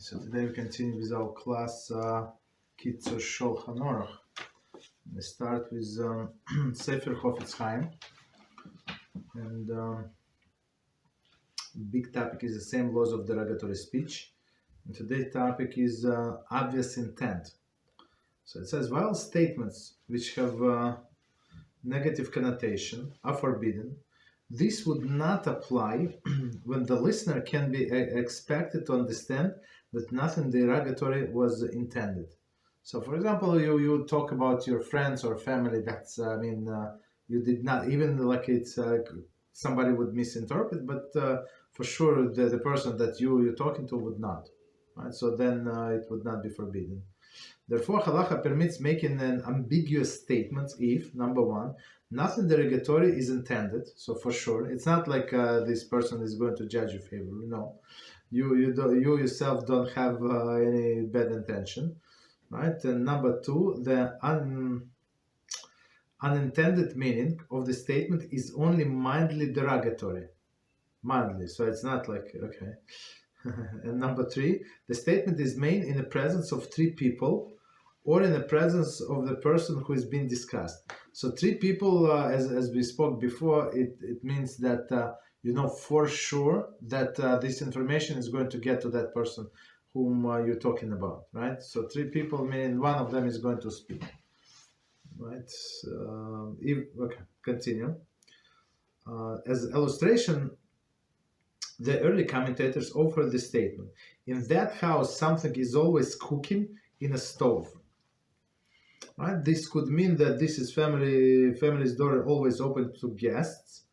So today we continue with our class Kitzur Shulchan Aruch. We start with Sefer Chofetz Chaim, and big topic is the same laws of derogatory speech. And today's topic is obvious intent. So it says, while statements which have negative connotation are forbidden, this would not apply when the listener can be expected to understand that nothing derogatory was intended. So, for example, you talk about your friends or family. That's, you did not, even like it's somebody would misinterpret, but for sure the person that you're talking to would not. Right? So then it would not be forbidden. Therefore, halacha permits making an ambiguous statement if, number one, nothing derogatory is intended. So for sure, it's not like this person is going to judge you favorably. No, you yourself don't have any bad intention, right? And number two, the unintended meaning of the statement is only mildly derogatory, mildly. So it's not like okay. And number three, the statement is made in the presence of three people, or in the presence of the person who is being discussed. So three people, as we spoke before, it means that you know for sure that this information is going to get to that person whom you're talking about, right? So three people meaning one of them is going to speak, right? Okay, continue. As illustration, the early commentators offer the statement: in that house something is always cooking in a stove. Right? This could mean that this is family's door always open to guests,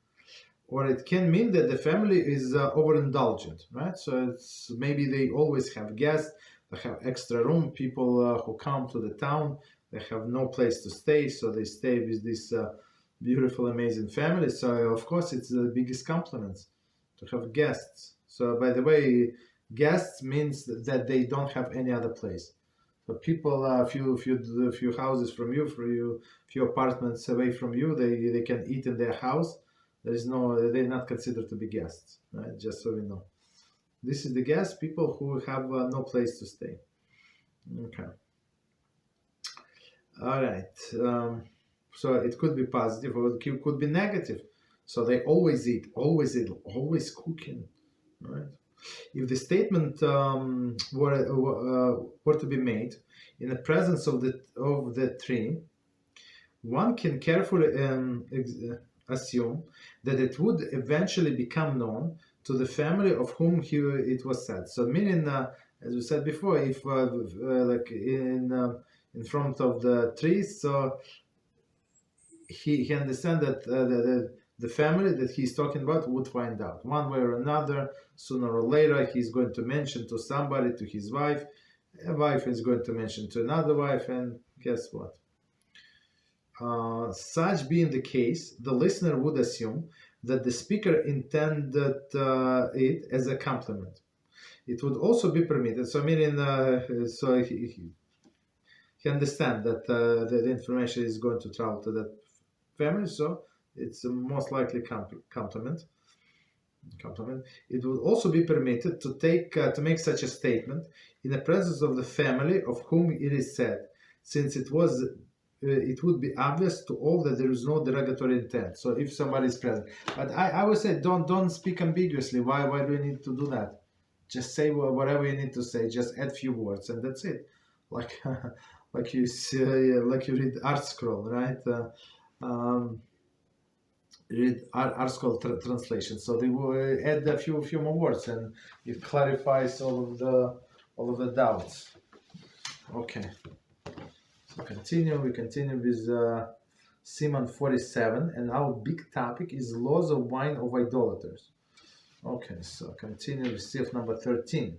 or it can mean that the family is overindulgent, right? So it's maybe they always have guests, they have extra room, people who come to the town, they have no place to stay, so they stay with this beautiful, amazing family. So of course it's the biggest compliment to have guests. So by the way, guests means that they don't have any other place. So people, a few houses from you, few apartments away from you, they can eat in their house. They're not considered to be guests, right? Just so we know. This is the guests, people who have no place to stay. Okay. All right. So it could be positive or it could be negative. So they always eat, always cooking, right? If the statement were to be made in the presence of the three, one can carefully assume that it would eventually become known to the family of whom it was said. So, meaning, as we said before, if like in front of the three, so he understands that the family that he's talking about would find out one way or another. Sooner or later, he's going to mention to somebody, to his wife. A wife is going to mention to another wife, and guess what? Such being the case, the listener would assume that the speaker intended it as a compliment. It would also be permitted. So, meaning, so he understands that the information is going to travel to that family. So it's most likely compliment. It would also be permitted to make such a statement in the presence of the family of whom it is said, since it would be obvious to all that there is no derogatory intent. So if somebody is present, but I would say don't speak ambiguously. Why do you need to do that? Just say whatever you need to say. Just add few words, and that's it. Like like you read Art Scroll, right? Read article translation, so they will add a few more words, and it clarifies all of the doubts. Okay, so we continue with Siman 47, and our big topic is laws of wine of idolaters. Okay, so continue with Sif number 13,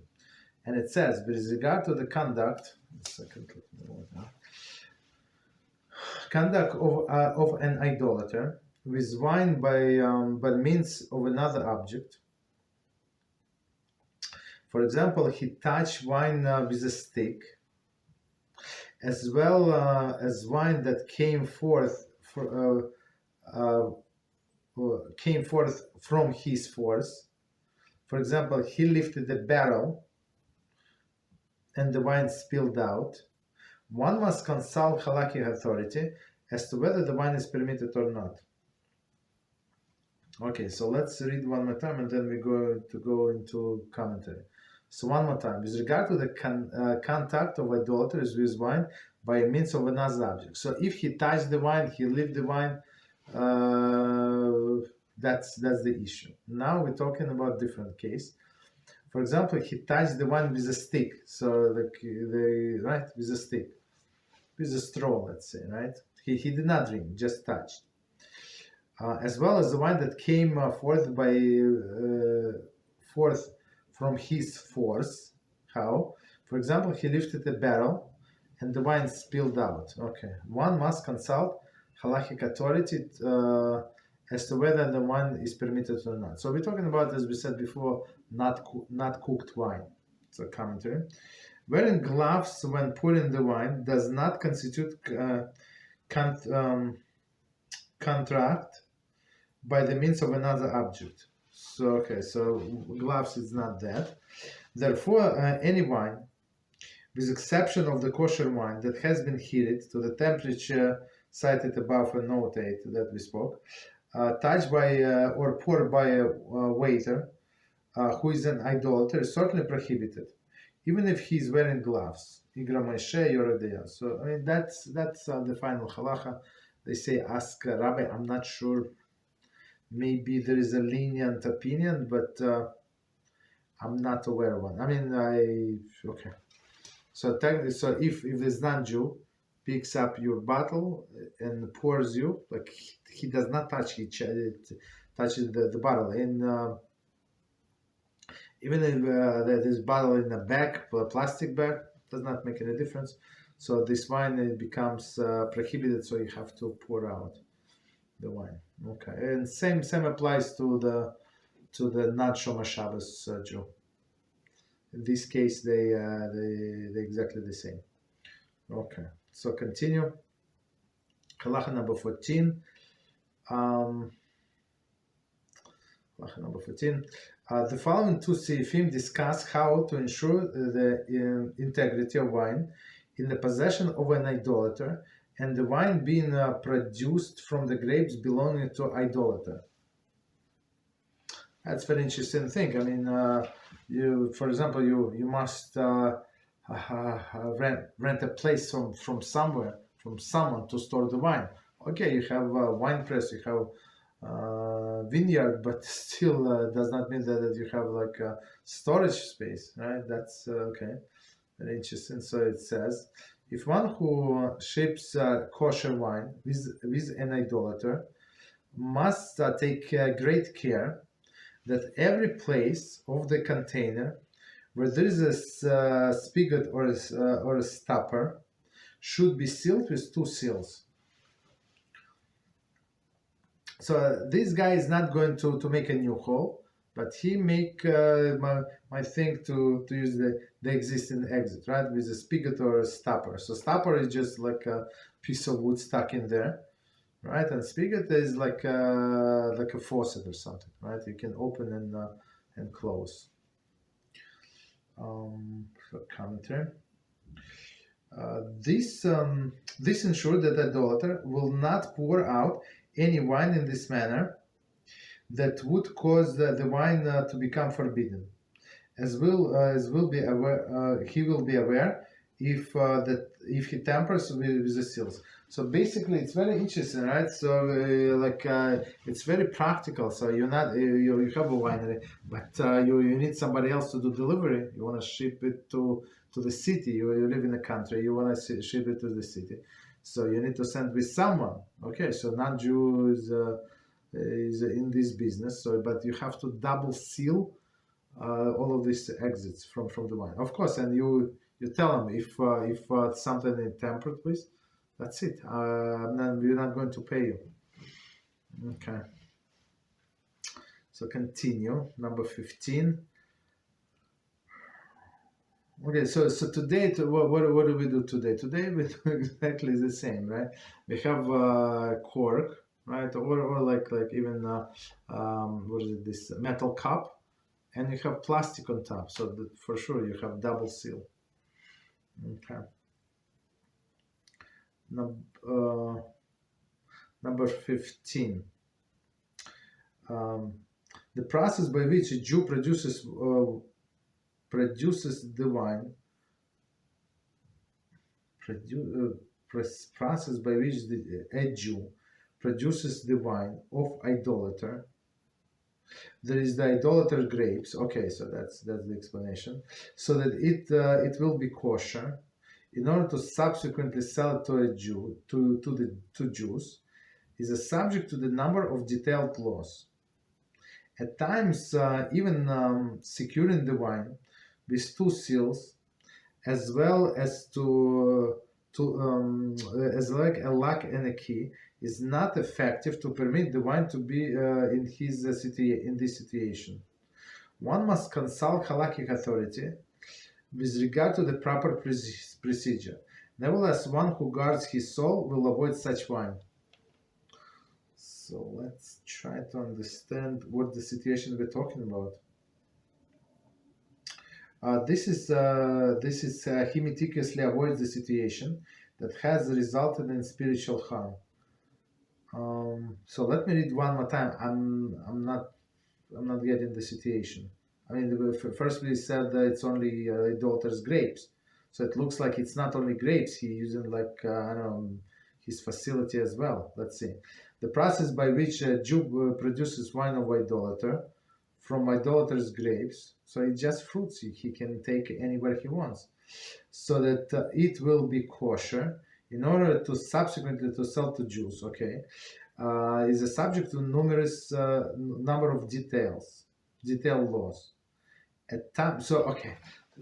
and it says, with regard to the conduct of an idolater with wine by means of another object. For example, he touched wine with a stick, as well as wine that came forth from his force. For example, he lifted the barrel and the wine spilled out, one must consult halakhic authority as to whether the wine is permitted or not. Okay, so let's read one more time and then we go into commentary. So one more time. With regard to the contact of idolaters with wine by means of another object. So if he touched the wine, he left the wine, that's the issue. Now we're talking about different case. For example, he touched the wine with a stick. So right, with a stick, with a straw, let's say, right? He did not drink, just touched. As well as the wine that came forth from his force. How? For example, he lifted a barrel and the wine spilled out. Okay, one must consult halakhic authority as to whether the wine is permitted or not. So we're talking about, as we said before, not cooked wine. So commentary. Wearing gloves when pouring the wine does not constitute contract by the means of another object. So okay, so gloves is not that. Therefore, any wine, with exception of the kosher wine that has been heated to the temperature cited above in note 8 that we spoke, touched by or poured by a waiter who is an idolater, is certainly prohibited, even if he is wearing gloves. So I mean that's the final halacha. They say, ask Rabbi. I'm not sure. Maybe there is a lenient opinion, but I'm not aware of one. I mean, okay. So technically, so if this non-Jew picks up your bottle and pours you, like he does not touch touches the bottle. And even if this bottle in a bag, a plastic bag, does not make any difference. So this wine, it becomes prohibited. So you have to pour out the wine. Okay, and same applies to the not Shoma Shabbos Jew. In this case, they exactly the same. Okay, so continue. Halacha number 14. Halacha number 14. The following two seifim discuss how to ensure the integrity of wine in the possession of an idolater, and the wine being produced from the grapes belonging to idolater. That's very interesting thing. I mean, you, for example, you must rent a place from somewhere, from someone to store the wine. Okay, you have a wine press, you have vineyard, but still does not mean that you have like a storage space, right? That's okay, very interesting. So it says, if one who ships kosher wine with an idolater must take great care that every place of the container where there is a spigot or a stopper should be sealed with 2 seals. So this guy is not going to make a new hole, but he make my thing to use the existing exit, right, with a spigot or a stopper. So stopper is just like a piece of wood stuck in there, right, and spigot is like a faucet or something, right? You can open and close. Commentary. This ensures that the idolater will not pour out any wine in this manner that would cause the wine to become forbidden, as will be aware. He will be aware if he tampers with the seals. So basically, it's very interesting, right? So it's very practical. So you're not you have a winery, but you need somebody else to do delivery. You want to ship it to the city. You live in the country. You want to ship it to the city. So you need to send with someone. Okay, so non-Jew is in this business. So, but you have to double seal all of these exits from the wine, of course. And you tell them if something is tampered with, that's it. We're not going to pay you. Okay. So continue. Number 15. Okay, so today, what do we do today? Today we do exactly the same, right? We have cork, right, or like even what is it? This metal cup, and you have plastic on top. So for sure you have double seal. Okay. Number 15. The process by which a Jew produces the wine, process by which a Jew produces the wine of idolater. There is the idolater grapes. Okay, so that's the explanation. So that it will be kosher, in order to subsequently sell it to a Jew, to Jews, is a subject to the number of detailed laws. At times, even securing the wine with 2 seals, as well as as like a lock and a key, is not effective to permit the wine to be in this situation. One must consult halakhic authority with regard to the proper procedure. Nevertheless, one who guards his soul will avoid such wine. So let's try to understand what the situation we're talking about. This is he meticulously avoids the situation that has resulted in spiritual harm. So let me read one more time. I'm not getting the situation. I mean, first we said that it's only Idolaters grapes, so it looks like it's not only grapes. He's using like I don't know, his facility as well. Let's see. The process by which a Jew produces wine of idolater from idolater's grapes, so it's just fruits he can take anywhere he wants, so that it will be kosher, in order to subsequently to sell to Jews. Okay, is a subject to numerous number of detailed laws. At time, so okay,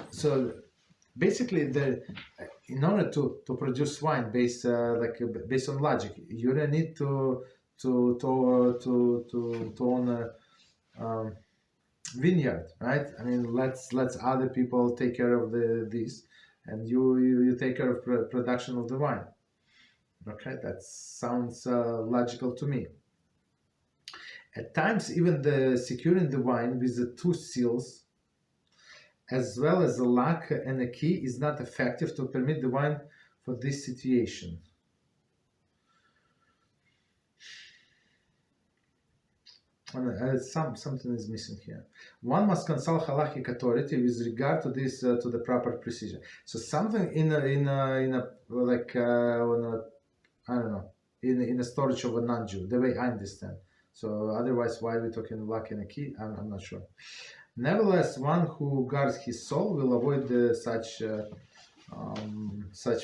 so basically in order to produce wine based on logic, you don't need to own a vineyard, right? I mean, let's other people take care of this, and you take care of production of the wine. Okay, that sounds logical to me. At times, even the securing the wine with the 2 seals, as well as a lock and a key, is not effective to permit the wine for this situation. Something is missing here. One must consult halakhic authority with regard to this to the proper procedure. So something in a storage of a non-Jew, the way I understand. So otherwise, why are we talking lock and a key? I'm not sure. Nevertheless, one who guards his soul will avoid such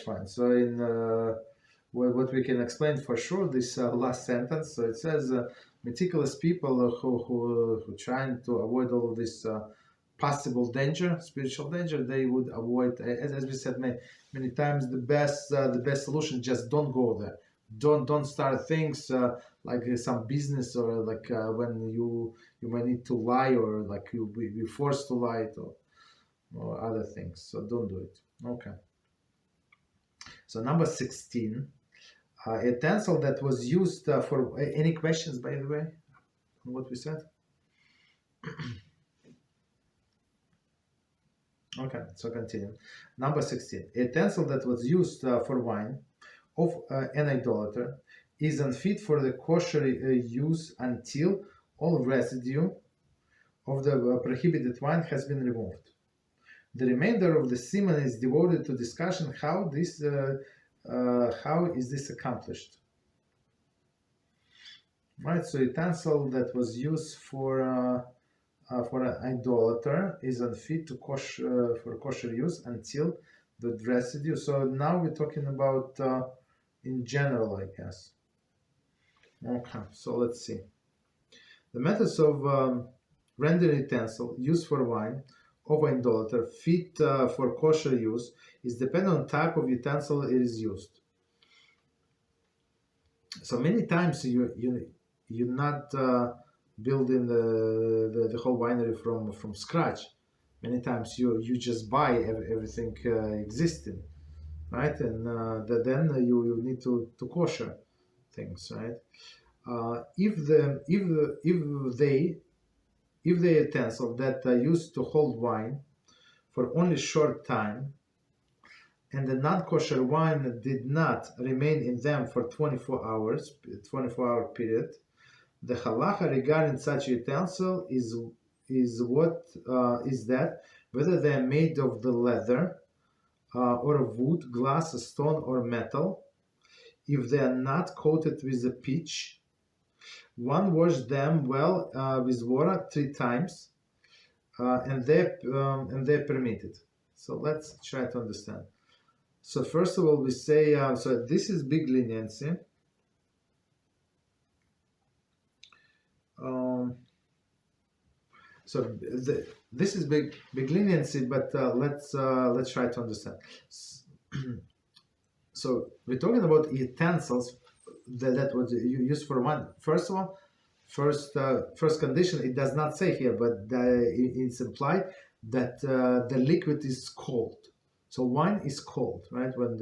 wine. So in what we can explain for sure, this last sentence. So it says meticulous people who trying to avoid all of this possible danger, spiritual danger, they would avoid. As we said many times, the best solution, just don't go there. Don't start things like some business, or like when you might need to lie, or like you be forced to lie, or other things. So don't do it. Okay. So number 16, a utensil that was used for any questions, by the way, on what we said? Okay, so continue. Number 16, a utensil that was used for wine of an idolater is unfit for the kosher use until all residue of the prohibited wine has been removed. The remainder of the Siman is devoted to discussion how is this accomplished. Right, so utensil that was used for an idolater is unfit to for kosher use until the residue. So now we're talking about in general, I guess. Okay, so let's see. The methods of rendering utensil used for wine of an idolater fit for kosher use is dependent on type of utensil it is used. So many times you're not building the whole winery from scratch. Many times you just buy everything existing, right? And then you need to kosher things, right? If the utensil that used to hold wine for only short time and the non-kosher wine did not remain in them for 24 hours, 24-hour period, the halacha regarding such utensil is that whether they are made of the leather or of wood, glass, stone, or metal, if they are not coated with a pitch, one wash them well with water 3 times, and they're permitted. So let's try to understand. So first of all, we say, so this is big leniency. This is big leniency, but let's try to understand. So we're talking about utensils that was used for wine. First of all, first condition, it does not say here, but it's implied that the liquid is cold. So wine is cold, right? What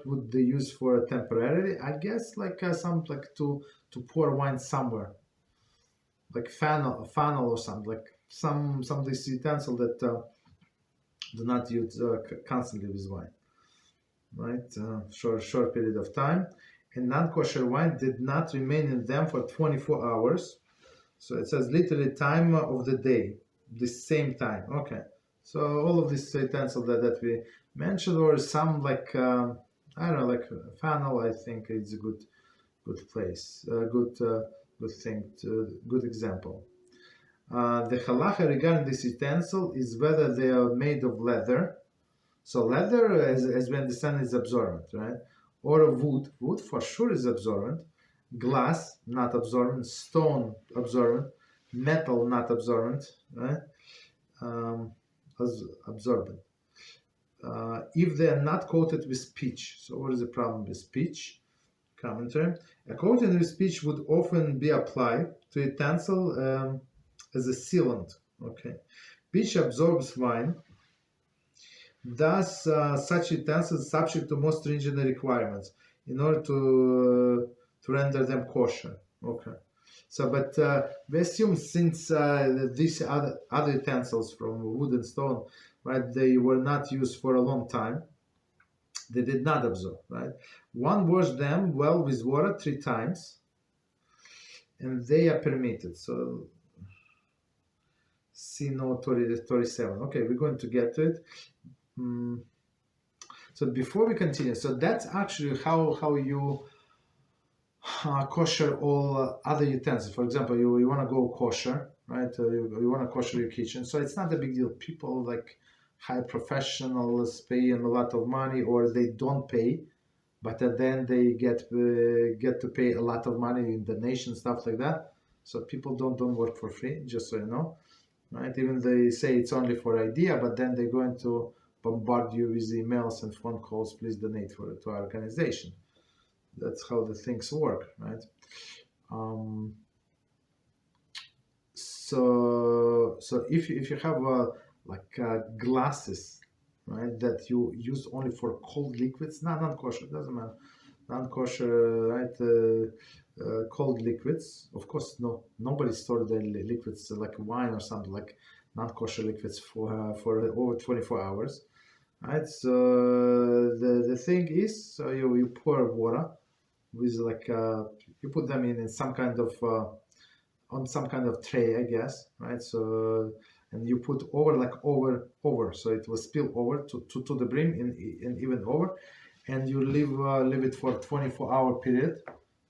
would they use for temporarily? I guess like to pour wine somewhere, like funnel or something, like some this utensil that do not use constantly with wine, right? Short period of time. And non-kosher wine did not remain in them for 24 hours. So it says literally time of the day, the same time. Okay. So all of these utensils that we mentioned, or some like I don't know, like funnel, I think it's a good place, good thing, good example. The halacha regarding this utensil is whether they are made of leather. So leather, as we understand, is absorbent, right? Or of wood. Wood for sure is absorbent. Glass, not absorbent. Stone, absorbent. Metal, not absorbent, right? Absorbent. If they are not coated with pitch. So what is the problem with pitch? Commentary. A coating with pitch would often be applied to utensil as a sealant. Okay. Pitch absorbs wine. Thus, such utensils are subject to more stringent requirements in order to render them kosher. Okay. So, but we assume since these other utensils from wood and stone, right, they were not used for a long time, they did not absorb, right? One wash them well with water 3 times, and they are permitted. So, see note 37. Okay, we're going to get to it. So before we continue, so that's actually how you kosher all other utensils. For example, you want to go kosher, right? You want to kosher your kitchen. So it's not a big deal. People like high professionals pay a lot of money, or they don't pay, but then they get to pay a lot of money in donation, stuff like that. So people don't work for free, just so you know, right? Even they say it's only for idea, but then they're going to bombard you with emails and phone calls. Please donate to our organization. That's how the things work, right? So if you have glasses, right, that you use only for cold liquids, non-kosher, doesn't matter, non-kosher, right? Cold liquids, of course, nobody stored the liquids like wine or something like non-kosher liquids for over 24 hours, right? So the thing is, so you pour water with you put them in some kind of on some kind of tray, I guess, right? So and you put over, so it will spill over to the brim and even over, and you leave it for 24-hour period,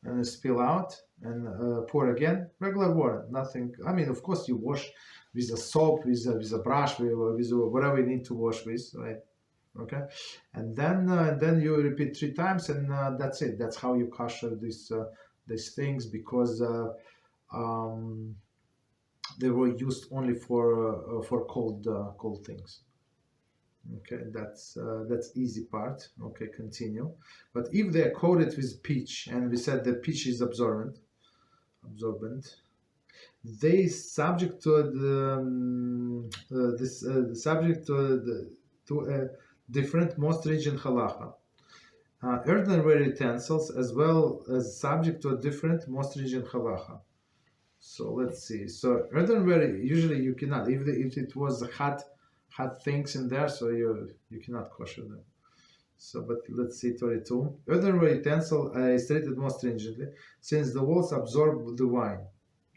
and spill out and pour again, regular water, nothing. I mean, of course, you wash with a soap, with a brush, with whatever you need to wash with, right? Okay, and then you repeat 3 times, and that's it. That's how you kosher these things, because they were used only for cold things. Okay, that's easy part. Okay, continue. But if they are coated with pitch, and we said that pitch is absorbent, they subject to a different, more stringent halacha. Earthenware utensils as well as subject to a different, more stringent halacha. So let's see. So earthenware, usually you cannot, if it was hot hot things in there, so you cannot kosher them. So, but let's see 22. Earthenware utensil is treated more stringently since the walls absorb the wine.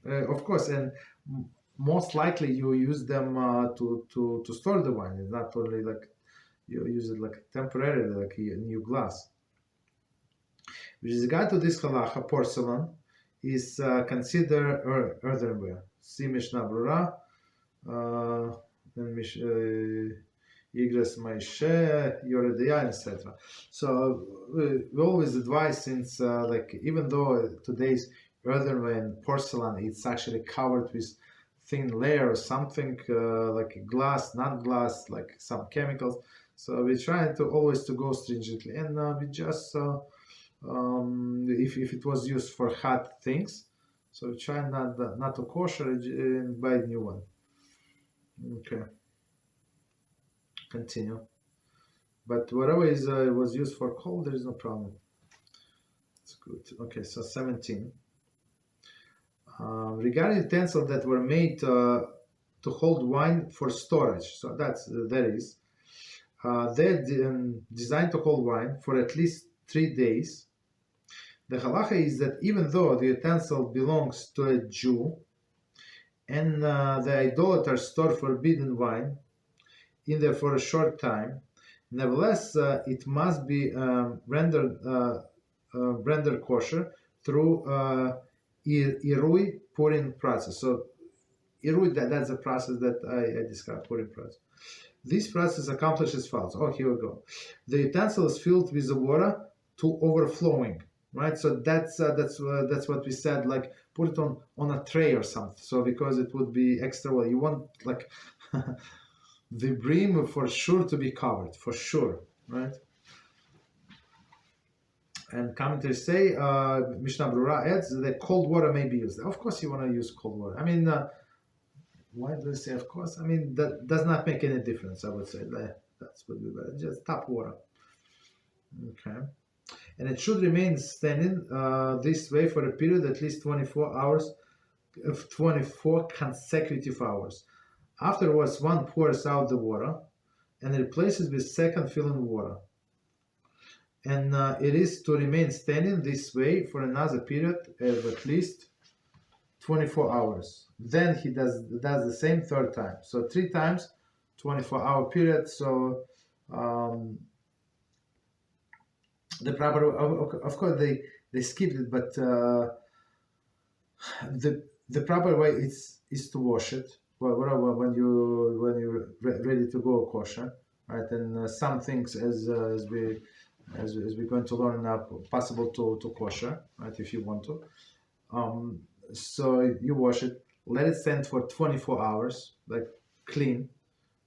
Of course, and most likely you use them to store the wine. It's not only like you use it like temporarily, like a new glass. With regard to this halacha, porcelain is considered earthenware. See Mishnah Brura, and Igres Maishe, Yoredeya, etc. So we always advise, since like even though today's earthenware and porcelain, it's actually covered with thin layer or something like glass, not glass, like some chemicals. So we try to always to go stringently, and we just if it was used for hot things, so we try not to kosher it and buy a new one. Okay, continue. But whatever is was used for cold, there is no problem. It's good. Okay, so 17. Regarding utensils that were made to hold wine for storage, so they're designed to hold wine for at least 3 days. The halacha is that even though the utensil belongs to a Jew, and the idolaters store forbidden wine in there for a short time, nevertheless it must be rendered kosher through irui pouring process. So irui, that's the process that I described, pouring process. This process accomplishes follows. Oh, here we go. The utensil is filled with the water to overflowing, right? So that's what we said, like put it on a tray or something. So because it would be extra well, you want like the brim for sure to be covered, for sure, right? And commentators say, Mishnah Brura adds that cold water may be used. Of course, you want to use cold water. I mean, why do they say of course? I mean, that does not make any difference, I would say. That's what we better. Just tap water. Okay. And it should remain standing this way for a period at least 24 hours, 24 consecutive hours. Afterwards, one pours out the water and replaces with second filling water. And it is to remain standing this way for another period of at least 24 hours. Then he does the same third time. So 3 times, 24-hour period. So the proper, of course, they skipped it, but the proper way is to wash it. When you're ready to go kosher, right? And some things as we're going to learn now, possible to kosher, right? If you want to. So you wash it, let it stand for 24 hours, like clean,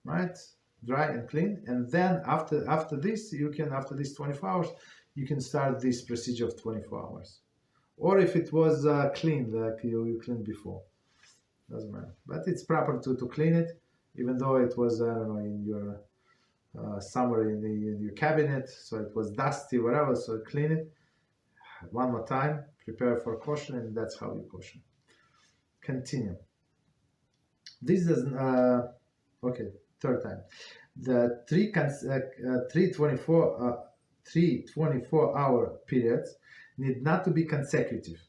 right? Dry and clean, and then after this, you can, after these 24 hours, you can start this procedure of 24 hours. Or if it was clean, like you cleaned before, doesn't matter. But it's proper to clean it, even though it was, I don't know, in your somewhere in your cabinet, so it was dusty, whatever. So clean it one more time, prepare for kosher, and that's how you kosher. Continue. This doesn't. Okay, third time. The 24-hour periods need not to be consecutive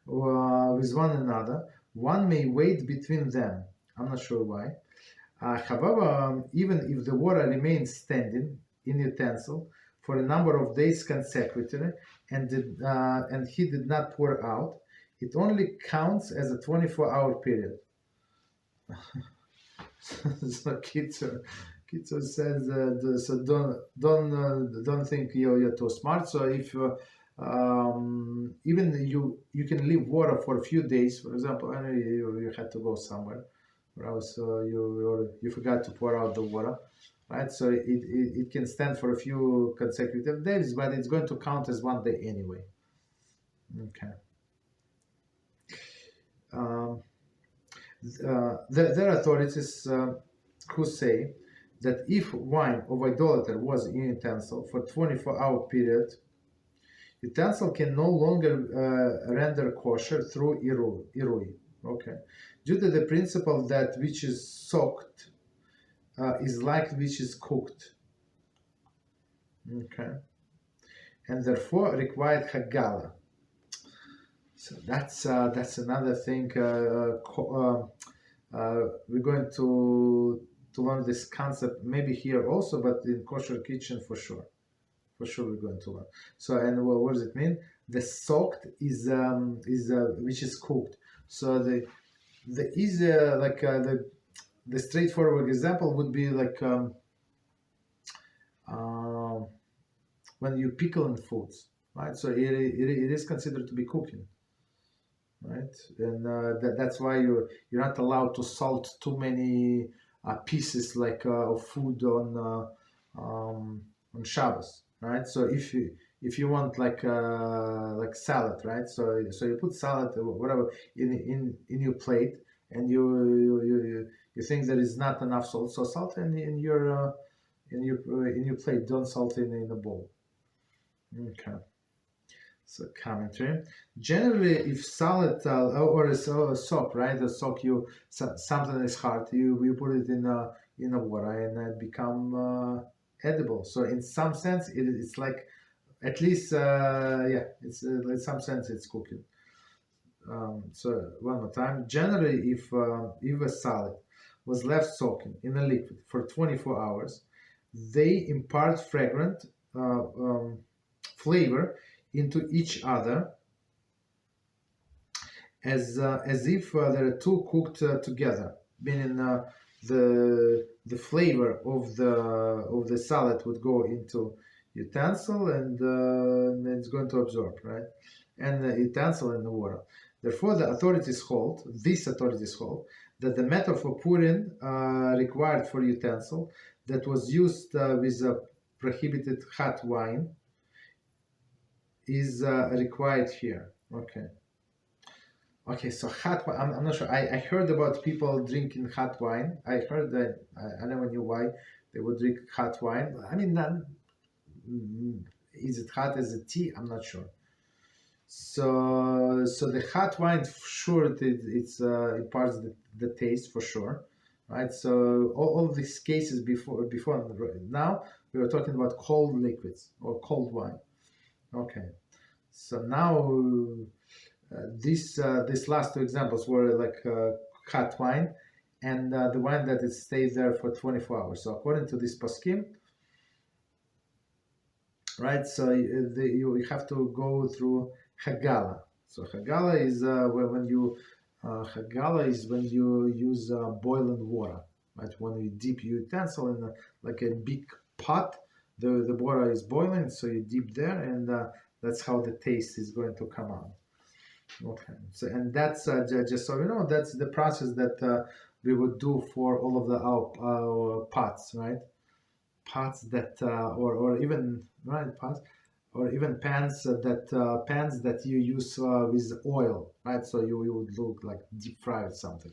with one another. One may wait between them. I'm not sure why. However, even if the water remains standing in the utensil for a number of days consecutively, and he did not pour out, it only counts as a 24-hour period. So Kitzur says, so don't think you're too smart. So if even you can leave water for a few days, for example, and you had to go somewhere, or else you forgot to pour out the water, right? So it can stand for a few consecutive days, but it's going to count as one day anyway. Okay. There are authorities who say that if wine of idolater was in utensil for 24-hour period, utensil can no longer render kosher through irui. Okay, due to the principle that which is soaked is like which is cooked. Okay, and therefore required hagala. So that's another thing. We're going to learn this concept maybe here also, but in kosher kitchen for sure. For sure, we're going to learn. So, and what does it mean? The soaked is which is cooked. So the easy the straightforward example would be like when you pickle in foods, right? So it is considered to be cooking, right? And that's why you're not allowed to salt too many pieces of food on Shabbos, right? So if you want like salad, right? So you put salad or whatever in your plate, and you think there is not enough salt, so salt in your plate. Don't salt in the bowl. Okay. So commentary. Generally, if salad or a soap, right? The soap, something is hard. You put it in a water and it become edible. So in some sense, it's like at least it's in some sense it's cooking. So one more time. Generally, if a salad was left soaking in a liquid for 24 hours, they impart fragrant flavor into each other as if there are two cooked together, meaning the flavor of the salad would go into utensil and it's going to absorb, right, and the utensil in the water. Therefore, these authorities hold that the method for pouring required for utensil that was used with a prohibited hot wine is required here. Okay, so hot wine, I'm not sure. I heard about people drinking hot wine. I heard that, I never knew why they would drink hot wine. I mean, is it hot as a tea? I'm not sure. So the hot wine, sure, it imparts the taste for sure, right? So all of these cases before now, we were talking about cold liquids or cold wine. Okay, so now these last two examples were like hot wine and the wine that it stays there for 24 hours. So according to this poskim, right? So you have to go through hagala. So hagala is when you use boiling water, right? When you dip your utensil in like a big pot, the water is boiling, so you dip there, and that's how the taste is going to come out. Okay, so and that's just so you know, that's the process that we would do for all of our pots, right? Pots that or even right pots or even pans that you use with oil, right? So you would look like deep fried something,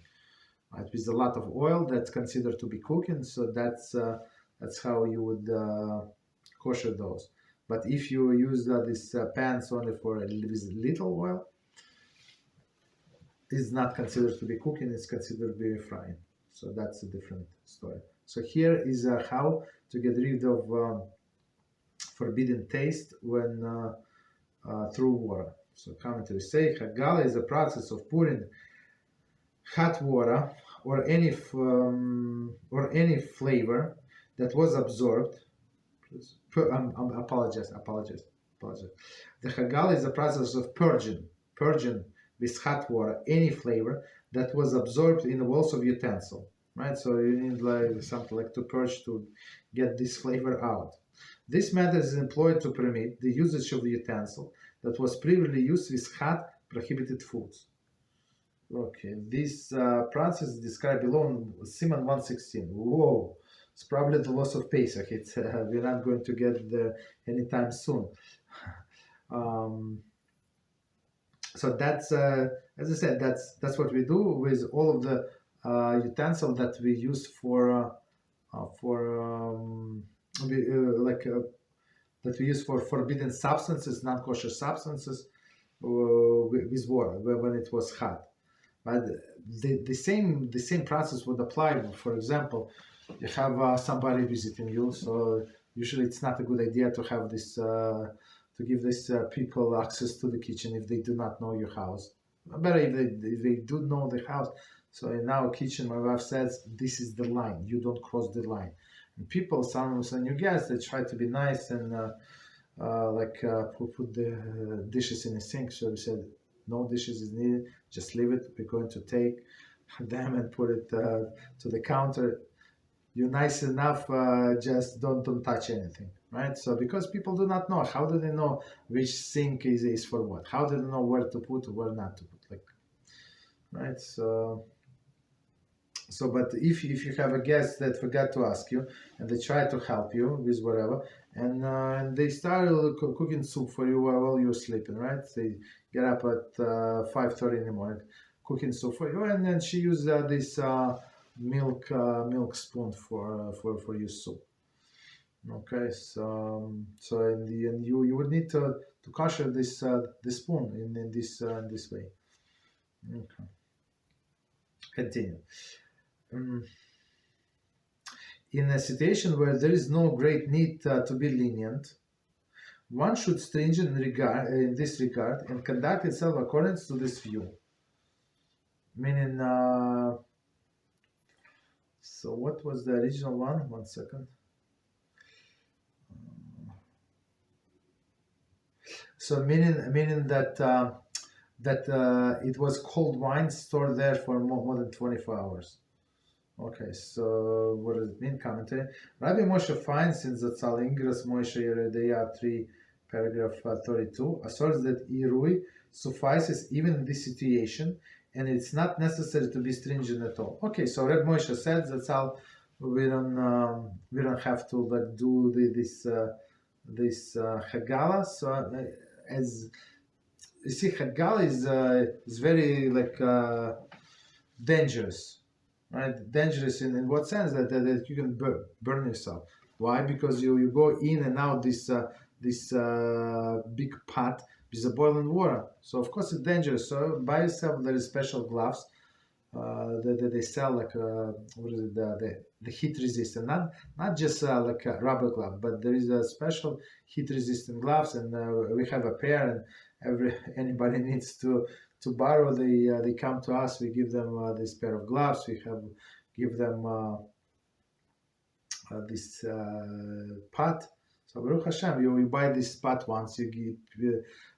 right? With a lot of oil that's considered to be cooking. So that's how you would kosher those. But if you use these pans only with little oil, it's not considered to be cooking, it's considered to be frying. So that's a different story. So here is how to get rid of forbidden taste when through water. So commentaries say hagala is a process of pouring hot water or any flavor that was absorbed. Apologize. The hagala is a process of purging with hot water any flavor that was absorbed in the walls of utensil, right? So you need like something like to purge to get this flavor out. This method is employed to permit the usage of the utensil that was previously used with hot prohibited foods. Okay, this process is described below in Siman 116. Whoa, it's probably the loss of Pesach. It's we're not going to get there anytime soon. So that's as I said, that's what we do with all of the utensil that we use that we use for forbidden substances, non-kosher substances, with water when it was hot. But the same process would apply, for example, you have somebody visiting you, so usually it's not a good idea to have this to give these people access to the kitchen if they do not know your house. Better if they do know the house. So in our kitchen, my wife says, this is the line. You don't cross the line. And people, some new guests, they try to be nice and put the dishes in the sink. So we said, no dishes is needed. Just leave it. We're going to take them and put it to the counter. You're nice enough, just don't touch anything, right? So because people do not know, how do they know which sink is for what? How do they know where to put or where not to put? Like, right? So but if you have a guest that forgot to ask you and they try to help you with whatever, and they start cooking soup for you while you're sleeping, right? They get up at 5:30 in the morning, cooking soup for you, and then she uses this milk spoon for your soup. Okay, so in the end you would need to kosher this spoon in this way. Okay, continue. In a situation where there is no great need to be lenient, one should stringent in this regard and conduct itself according to this view. Meaning, so what was the original one? 1 second. So meaning that it was cold wine stored there for more than 24 hours. Okay, so what does it mean? Commentary. Rabbi Moshe finds in the Ingras Moshe Yeredeya 3, paragraph 32, asserts that Irui suffices even in this situation, and it's not necessary to be stringent at all. Okay, so Rabbi Moshe said that's all. We don't have to do this Hagala. So as you see, Hagala is very dangerous. Right, dangerous in what sense? That you can burn yourself. Why? Because you go in and out this big pot with the boiling water. So of course it's dangerous. So buy yourself there is special gloves that they sell what is it? The heat resistant, not just like a rubber glove, but there is a special heat resistant gloves, and we have a pair, and anybody needs to borrow, they come to us. We give them this pair of gloves. We give them this pot. So Baruch HaShem, you buy this pot once, you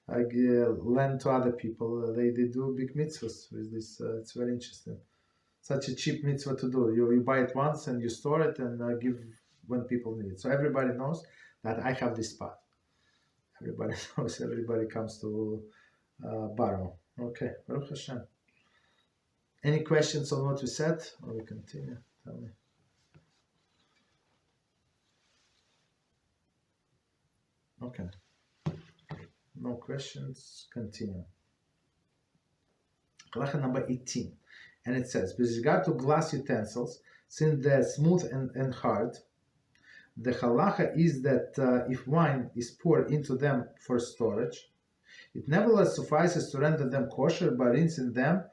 lend to other people. They do big mitzvahs with this. It's very interesting. Such a cheap mitzvah to do. You buy it once and you store it and give when people need it. So everybody knows that I have this pot. Everybody knows. Everybody comes to borrow. Okay, Baruch Hashem. Any questions on what we said? Or we continue? Tell me. Okay. No questions. Continue. Halacha number 18. And it says, with regard to glass utensils, since they're smooth and hard, the halacha is that if wine is poured into them for storage, it nevertheless suffices to render them kosher by rinsing them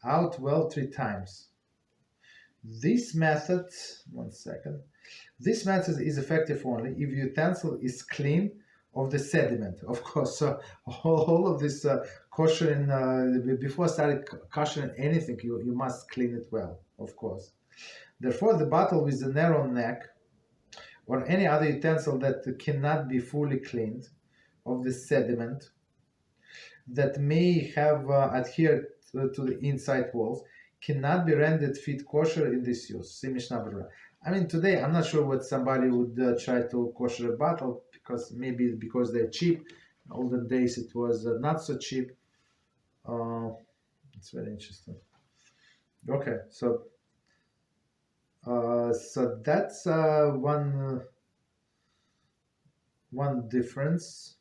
out well 3 times. This method, this method is effective only if the utensil is clean of the sediment, of course. So all of this koshering, before starting koshering anything, you must clean it well, of course. Therefore, the bottle with the narrow neck or any other utensil that cannot be fully cleaned of the sediment that may have adhered to the inside walls cannot be rendered fit kosher in this use. I mean, today I'm not sure what somebody would try to kosher a bottle, because maybe because they're cheap. In olden days it was not so cheap. It's very interesting. Okay, so that's one difference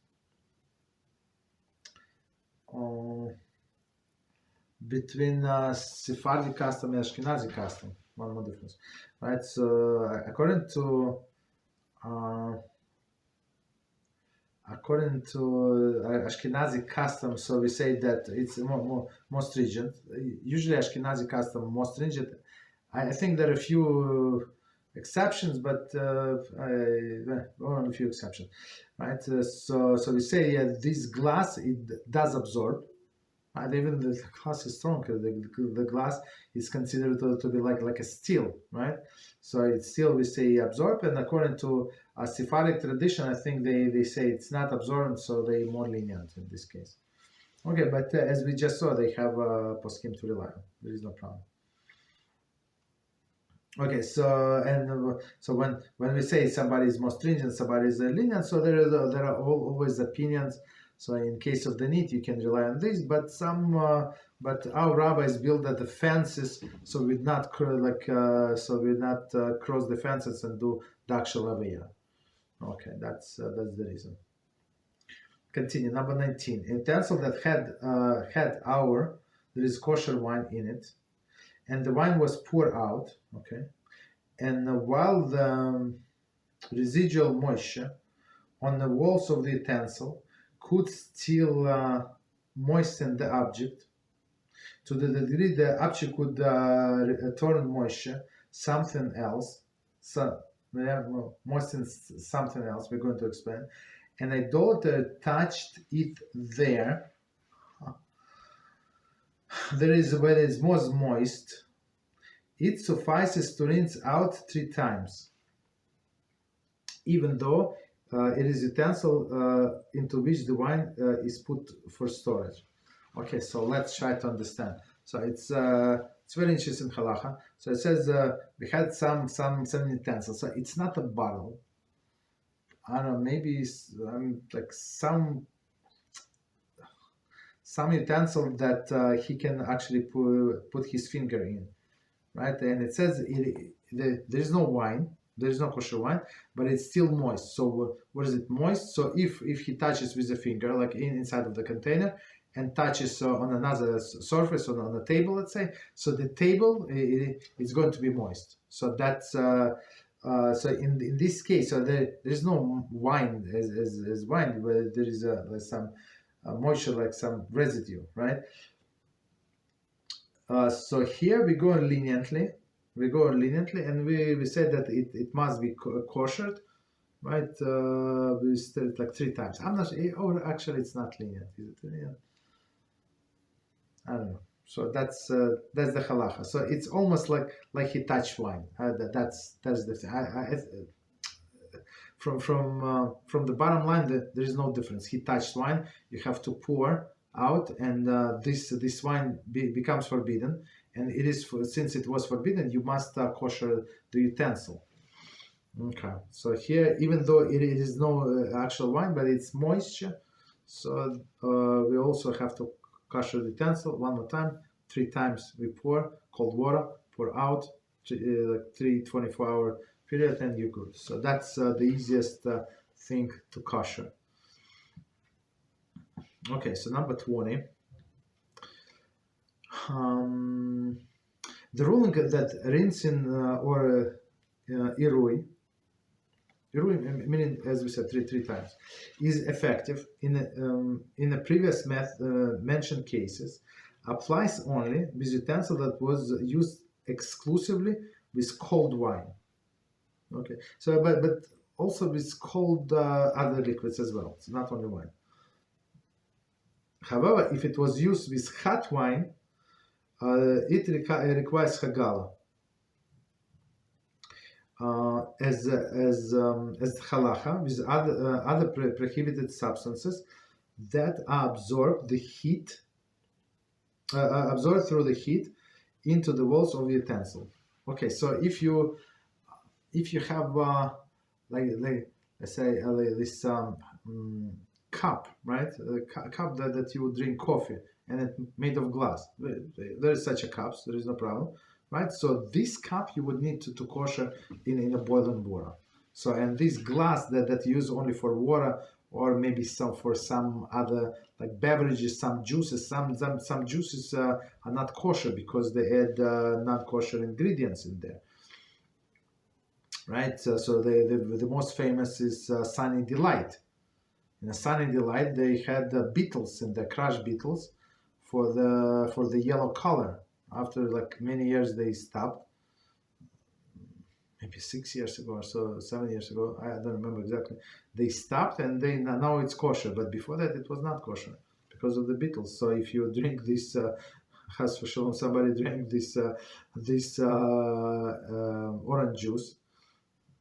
between Sephardic custom and Ashkenazi custom. One more difference, right? So according to Ashkenazi custom, so we say that it's more stringent. Usually Ashkenazi custom more stringent. I think there are a few exceptions, but only a few exceptions, right? So we say this glass, it does absorb. And even the glass is strong. The glass is considered to be like a steel, right? So it's still, we say, absorb, and according to a Sephardic tradition, I think they say it's not absorbent, so they're more lenient in this case. Okay, but as we just saw, they have a poskim to rely on. There is no problem. Okay, so when we say somebody is more stringent, somebody is lenient, so there are always opinions. So in case of the need, you can rely on this, but but our rabbis build the fences, so we not cross the fences and do the actual aviyah. Okay, that's the reason. Continue. Number 19. Utensil that had there is kosher wine in it, and the wine was poured out. Okay, and while the residual moisture on the walls of the utensil could still moisten the object to the degree the object could turn moisture something else. So moisten something else. We're going to explain. An idolater touched it there. There is where it is most moist. It suffices to rinse out 3 times, even though it is utensil into which the wine is put for storage. Okay, so let's try to understand. So it's very interesting halacha. So it says we had some utensils. So it's not a bottle. I don't know, maybe like some utensil that he can actually put his finger in, right? And it says there is no wine. There is no kosher wine, but it's still moist. So what is it, moist? So if he touches with the finger, like inside of the container, and touches on another surface, on a table, let's say, so the table it's going to be moist. So that's so in this case, so there is no wine as wine, but there is some moisture, like some residue, right? So here we go leniently. And we said that it must be koshered, right? We said like 3 times. I'm not sure, or actually it's not lenient. Is it lenient? I don't know. So that's the halacha. So it's almost like he touched wine. That's the thing. From the bottom line, there is no difference. He touched wine. You have to pour out, and this wine becomes forbidden. And it is since it was forbidden, you must kosher the utensil. Okay. So here, even though it is no actual wine, but it's moisture, so we also have to kosher the utensil one more time. 3 times we pour cold water, pour out, 3 24-hour period, and you're good. So that's the easiest thing to kosher. Okay, so number 20. The ruling that rinsing or irui, meaning as we said 3 times, is effective in the previous mentioned cases, applies only with utensil that was used exclusively with cold wine. Okay, so but also with cold other liquids as well. It's not only wine. However, if it was used with hot wine, it requires hagala as halacha with other prohibited substances that are absorbed through the heat into the walls of the utensil. Okay, so if you have like let's say this cup, right? A cup that you would drink coffee, and it's made of glass. There is such a cup, so there is no problem, right? So this cup you would need to kosher in a boiling water. So and this glass that you use only for water, or maybe for some other like beverages, some juices. Some juices are not kosher because they add non-kosher ingredients in there, right? So the most famous is Sunny Delight. In a Sunny Delight, they had the beetles and the crushed beetles for the yellow color. After like many years, they stopped. maybe 6 years ago or so, 7 years ago, I don't remember exactly. They stopped, and they now it's kosher. But before that, it was not kosher because of the beetles. So if you drink this, has for sure somebody drank this orange juice,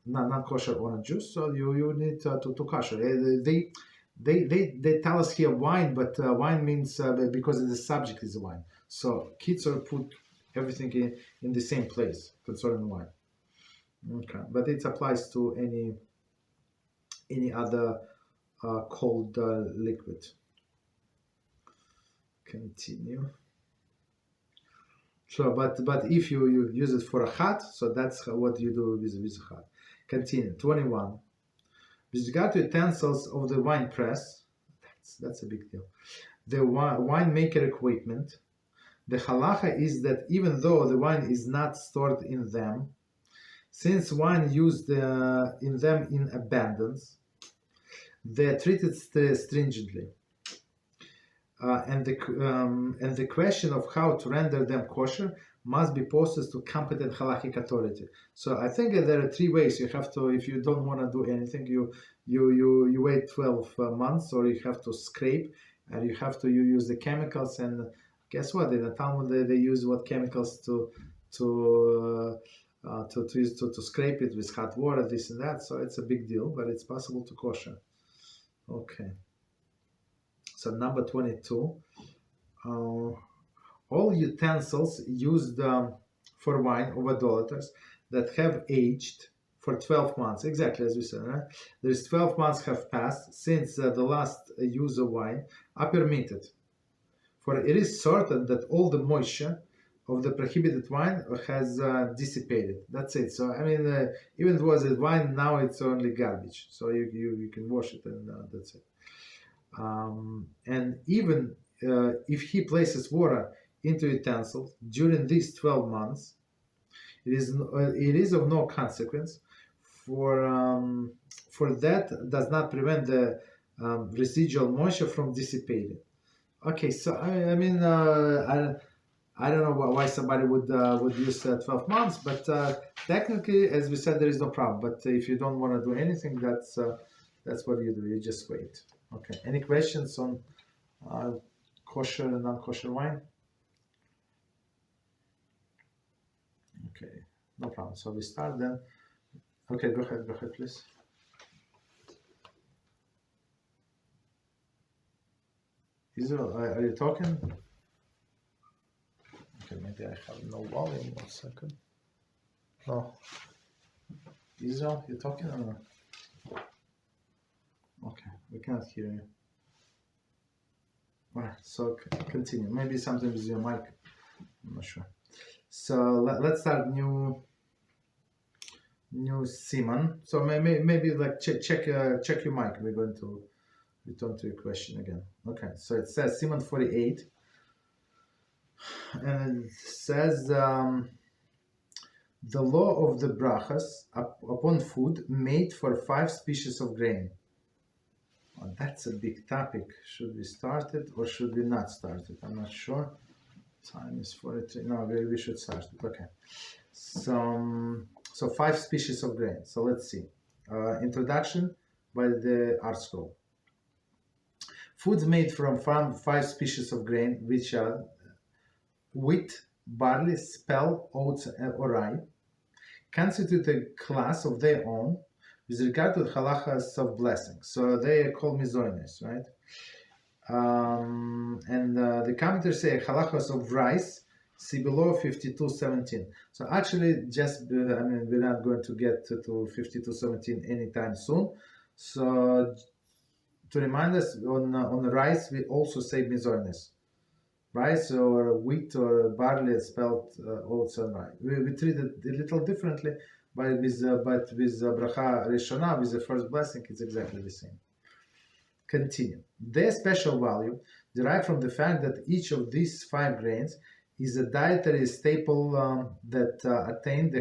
not kosher orange juice, so you need to kosher. They tell us here wine, but wine means because the subject is wine. So Kitzur put everything in the same place concerning wine. Okay, but it applies to any other cold liquid. Continue. So, but if you use it for a hot, so that's what you do with a hot. Continue. 21. With regard to utensils of the wine press, that's a big deal. The winemaker equipment, the halacha is that even though the wine is not stored in them, since wine used in them in abundance, they are treated stringently. And the question of how to render them kosher must be posed to competent halakhic authority. So I think there are 3 ways you have to, if you don't want to do anything, you wait 12 months, or you have to scrape, and you have to use the chemicals. And guess what? In the Talmud they use what chemicals to scrape it with hot water, this and that. So it's a big deal, but it's possible to kosher. Okay. So number 22, all utensils used for wine of idolaters that have aged for 12 months, exactly as we said, right? There is 12 months have passed since the last use of wine, are permitted. For it is certain that all the moisture of the prohibited wine has dissipated. That's it. So I mean, even if it was a wine, now it's only garbage. So you can wash it, and that's it. And even if he places water into utensils during these 12 months, it is of no consequence, for that does not prevent the residual moisture from dissipating. Okay, so I mean, I don't know why somebody would use 12 months, but technically, as we said, there is no problem. But if you don't want to do anything, that's what you do. You just wait. Okay. Any questions on kosher and non-kosher wine? Okay, no problem. So we start then. Okay, go ahead, please. Israel, are you talking? Okay, maybe I have no volume. 1 second. No. Israel, you talking or not? Okay, we cannot hear you. Alright, so continue. Maybe something with your mic. I'm not sure. So let's start new Siman. So maybe like check your mic. We're going to return to your question again. Okay, so it says Siman 48, and it says the law of the Brochos upon food made for 5 species of grain. Oh, that's a big topic. Should we start it or should we not start it? I'm not sure. Time is 43. No, we should start it. Okay. So 5 species of grain. So let's see. Introduction by the ArtScroll. Foods made from 5 species of grain, which are wheat, barley, spelt, oats, or rye, constitute a class of their own with regard to the halachas of blessing. So they are called mizoines, right? And the commentators say halachas of rice, see below 52:17. So actually, just I mean, we're not going to get to 52:17 anytime soon. So to remind us, on rice we also say mizoines. Rice or wheat or barley spelled oats and rye. We treat it a little differently, but with bracha rishona, with the first blessing, it's exactly the same. Continue. Their special value derived from the fact that each of these 5 grains is a dietary staple that attained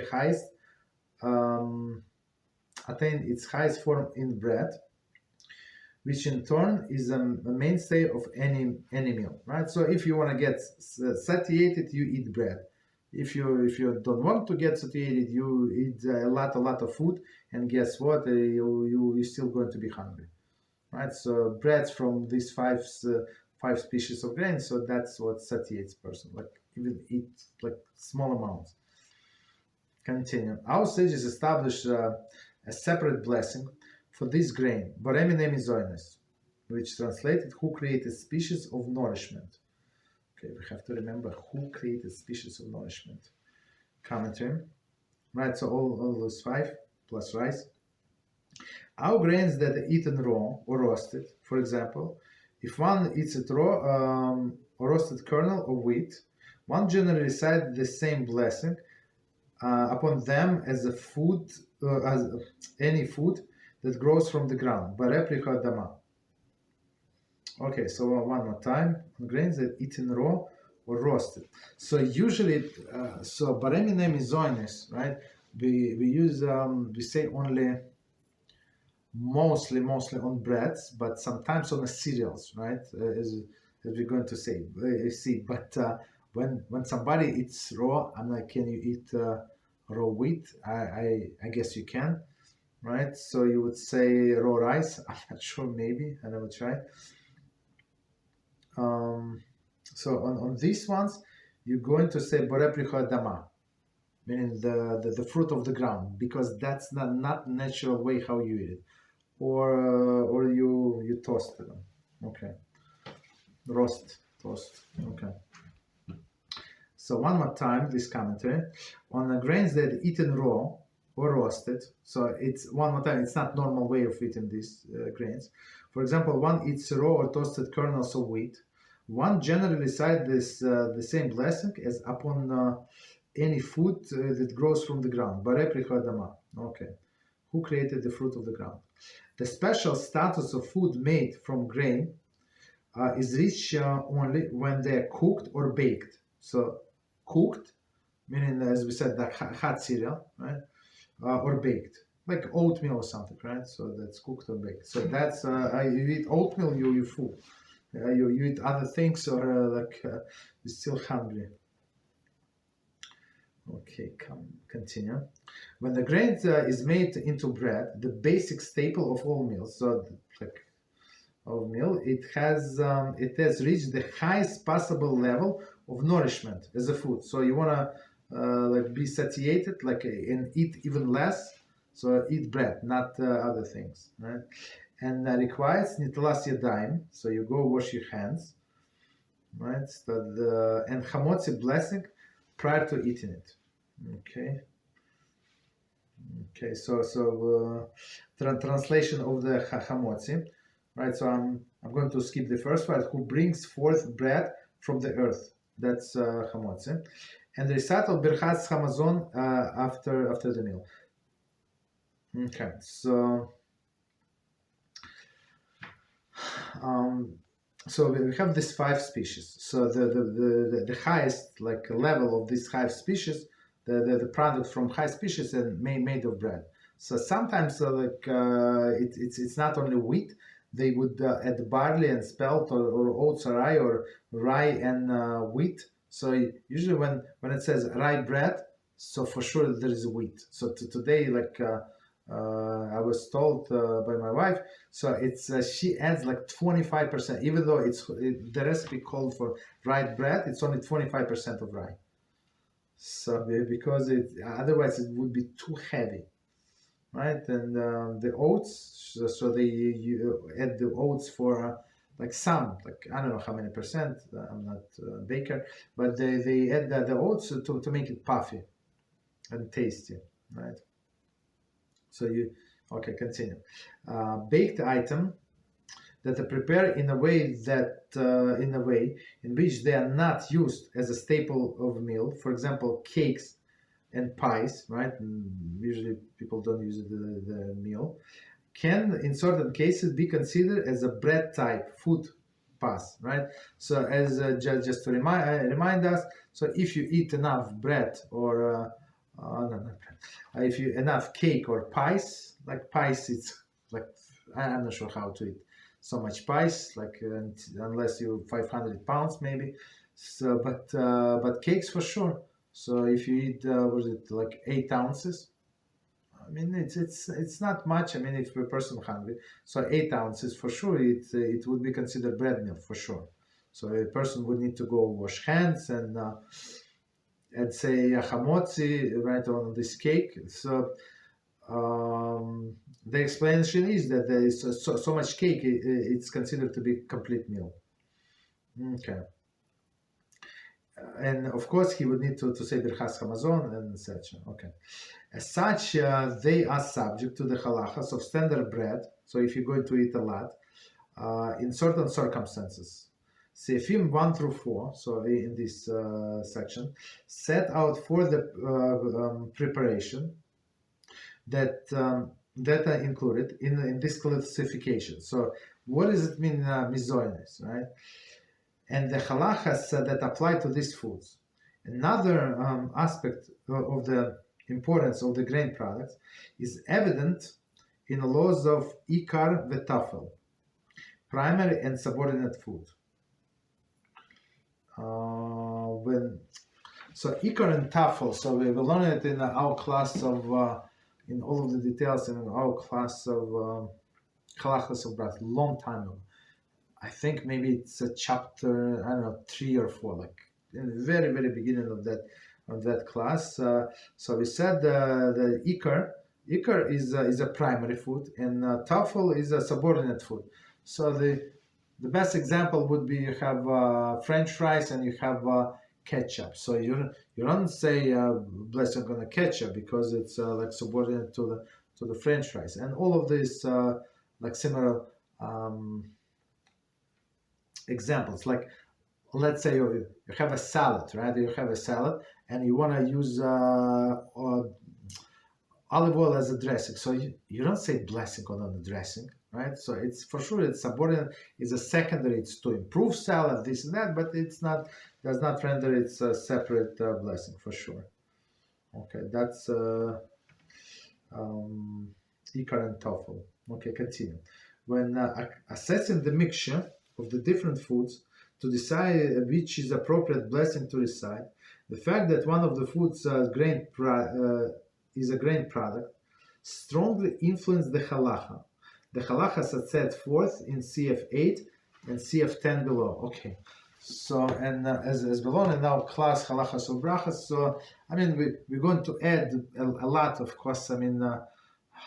its highest form in bread, which in turn is a mainstay of any meal, right? So if you want to get satiated, you eat bread. If you don't want to get satiated, you eat a lot of food, and guess what? You're still going to be hungry, right? So breads from these five species of grains, so that's what satiates person. Like even eat like small amounts. Continue. Our sages established a separate blessing for this grain, Boremi Nemizoines, which translated who created species of nourishment. Okay, we have to remember who created species of nourishment. Commentary. Right, so all those five plus rice. Our grains that are eaten raw or roasted, for example, if one eats it raw or roasted kernel of wheat, one generally recites the same blessing upon them as a food, as any food that grows from the ground. Barepricha dama. Okay, so one more time, grains that eaten raw or roasted. So usually, so baremine mizoines, right? We use we say only mostly on breads, but sometimes on the cereals, right? As we're going to say, see. But when somebody eats raw, I'm like, can you eat raw wheat? I guess you can, right? So you would say raw rice. I'm not sure, maybe I never tried. So on these ones, you're going to say borepricha dama, meaning the fruit of the ground, because that's not natural way how you eat it, or you toast them. Okay, toast. Okay. So one more time, this commentary on the grains that are eaten raw or roasted. So it's one more time. It's not normal way of eating these grains. For example, one eats raw or toasted kernels of wheat. One generally recites this the same blessing as upon any food that grows from the ground. Barepricha dama. Okay. Who created the fruit of the ground? The special status of food made from grain is reached only when they are cooked or baked. So cooked, meaning as we said, the hot cereal, right? Or baked, like oatmeal or something, right? So that's cooked or baked. So that's you eat oatmeal, you're full. You eat other things, or you're still hungry. Okay, continue. When the grain is made into bread, the basic staple of all meals, so like of meal, it has reached the highest possible level of nourishment as a food. So you wanna like be satiated, like and eat even less. So eat bread, not other things, right? And requires nitilas yadayim, so you go wash your hands, right? So and hamotzi blessing prior to eating it. Okay. So translation of the hamotzi, right? So I'm going to skip the first part. Who brings forth bread from the earth? That's hamotzi, and the recital birchas hamazon after the meal. Okay, so. So we have these five species. So the highest like level of these five species, the product from high species and made of bread. So sometimes it's not only wheat. They would add barley and spelt or oats or rye and wheat. So usually when it says rye bread, so for sure there is wheat. So today I was told by my wife, so it's she adds like 25%, even though the recipe called for rye bread, it's only 25% of rye. So because otherwise it would be too heavy, right? And the oats, so you add the oats for like some, like I don't know how many percent. I'm not a baker, but they add the oats to make it puffy and tasty, right? So continue. Baked item that are prepared in a way in which they are not used as a staple of meal. For example, cakes and pies, right? And usually people don't use the meal. Can, in certain cases, be considered as a bread type food pass, right? So as just to remind us, so if you eat enough bread or if you enough cake or pies, like pies, it's like I'm not sure how to eat so much pies, like unless you're 500 pounds maybe. So, but cakes for sure. So if you eat, was it like 8 ounces? I mean, it's not much. I mean, if a person hungry, so 8 ounces for sure, it would be considered bread meal for sure. So a person would need to go wash hands and say hamotzi right on this cake. So the explanation is that there is so much cake, it's considered to be complete meal. Okay. And of course, he would need to say Birchas Hamazon and such. Okay. As such, they are subject to the halachas of standard bread. So if you're going to eat a lot, in certain circumstances, Sefim 1 through 4, so in this section, set out for the preparation that that are included in this classification. So what does it mean, mizoines, right? And the halachas that apply to these foods. Another aspect of the importance of the grain products is evident in the laws of ikar v'tafel, primary and subordinate food. So ikar and tafel, so we will learn it in our class of, in all of the details in our class of halachas of bread, long time ago. I think maybe it's a chapter, I don't know, 3 or 4, like in the very, very beginning of that class. So we said the ikar is a primary food, and tafel is a subordinate food. So the best example would be you have French fries and you have ketchup. So you don't say blessing on the ketchup because it's like subordinate to the French fries, and all of these like similar examples. Like let's say you have a salad, right? You have a salad and you want to use olive oil as a dressing. So you don't say blessing on the dressing, right? So it's for sure it's subordinate, it's a secondary, it's to improve salad, this and that, but it's not, does not render it's a separate blessing for sure. Okay, that's ikar and tafel. Okay, continue. When assessing the mixture of the different foods to decide which is appropriate blessing to recite, the fact that one of the foods is a grain product strongly influenced the halacha. The halachas are set forth in CF 8 and CF 10 below. Okay, so and as below in our class halachas of brachos. So I mean we're going to add a lot, of course. I mean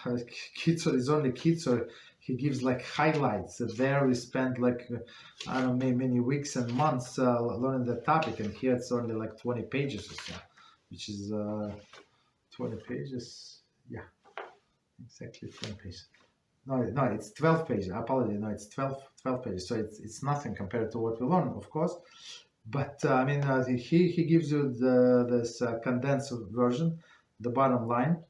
Kitzur is only Kitzur. He gives like highlights. There we spent like I don't know, many weeks and months learning the topic, and here it's only like 20 pages or so, which is 20 pages. Yeah, exactly 20 pages. No, it's 12 pages. I apologize. No, it's 12 pages. So it's nothing compared to what we learn, of course. But I mean, he gives you this condensed version, the bottom line.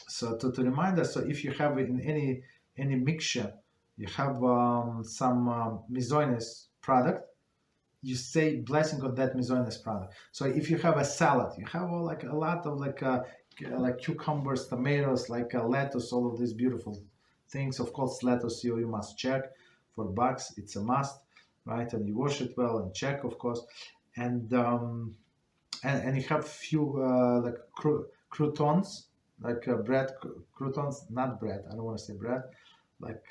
So to remind us, so if you have in any mixture, you have some mizoines product, you say blessing on that mizoines product. So if you have a salad, you have like a lot of like cucumbers, tomatoes, like lettuce, all of these beautiful things. Of course, lettuce you must check for bugs. It's a must, right? And you wash it well and check, of course. And you have few like croutons, like bread croutons, not bread. I don't want to say bread, like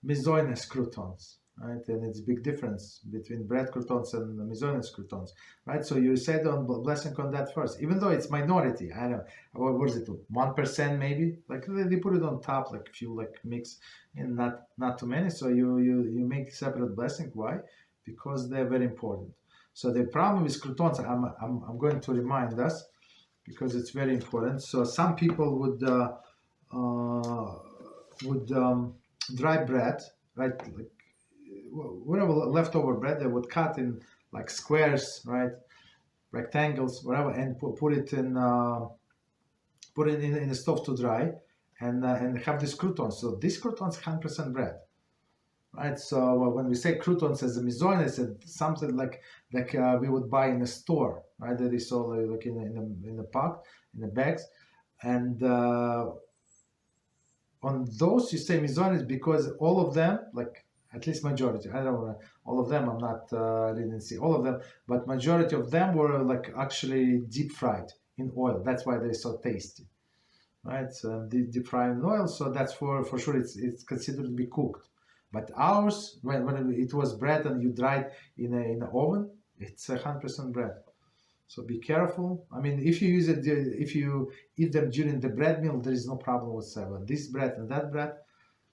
mizoines croutons. Right, and it's a big difference between bread croutons and mizoines croutons, right? So you said on blessing on that first, even though it's minority. I don't know, what is it, 1% maybe? Like they put it on top, like few like mix, and not too many. So you make separate blessing. Why? Because they're very important. So the problem with croutons, I'm going to remind us because it's very important. So some people would dry bread, right? Like, whatever leftover bread, they would cut in like squares, right, rectangles, whatever, and put it in the stove to dry, and have these croutons. So these croutons 100% bread, right? So when we say croutons as a mizoines, it's something like we would buy in a store, right? That is all like in the pack, in the bags, and on those you say mizoines because all of them like at least majority. I don't know all of them. I'm not didn't see all of them, but majority of them were like actually deep fried in oil. That's why they're so tasty, right? So deep fried in oil. So that's for sure. It's considered to be cooked. But ours, when it was bread and you dried in an oven, it's 100% bread. So be careful. I mean, if you use it, if you eat them during the bread meal, there is no problem whatsoever. This bread and that bread,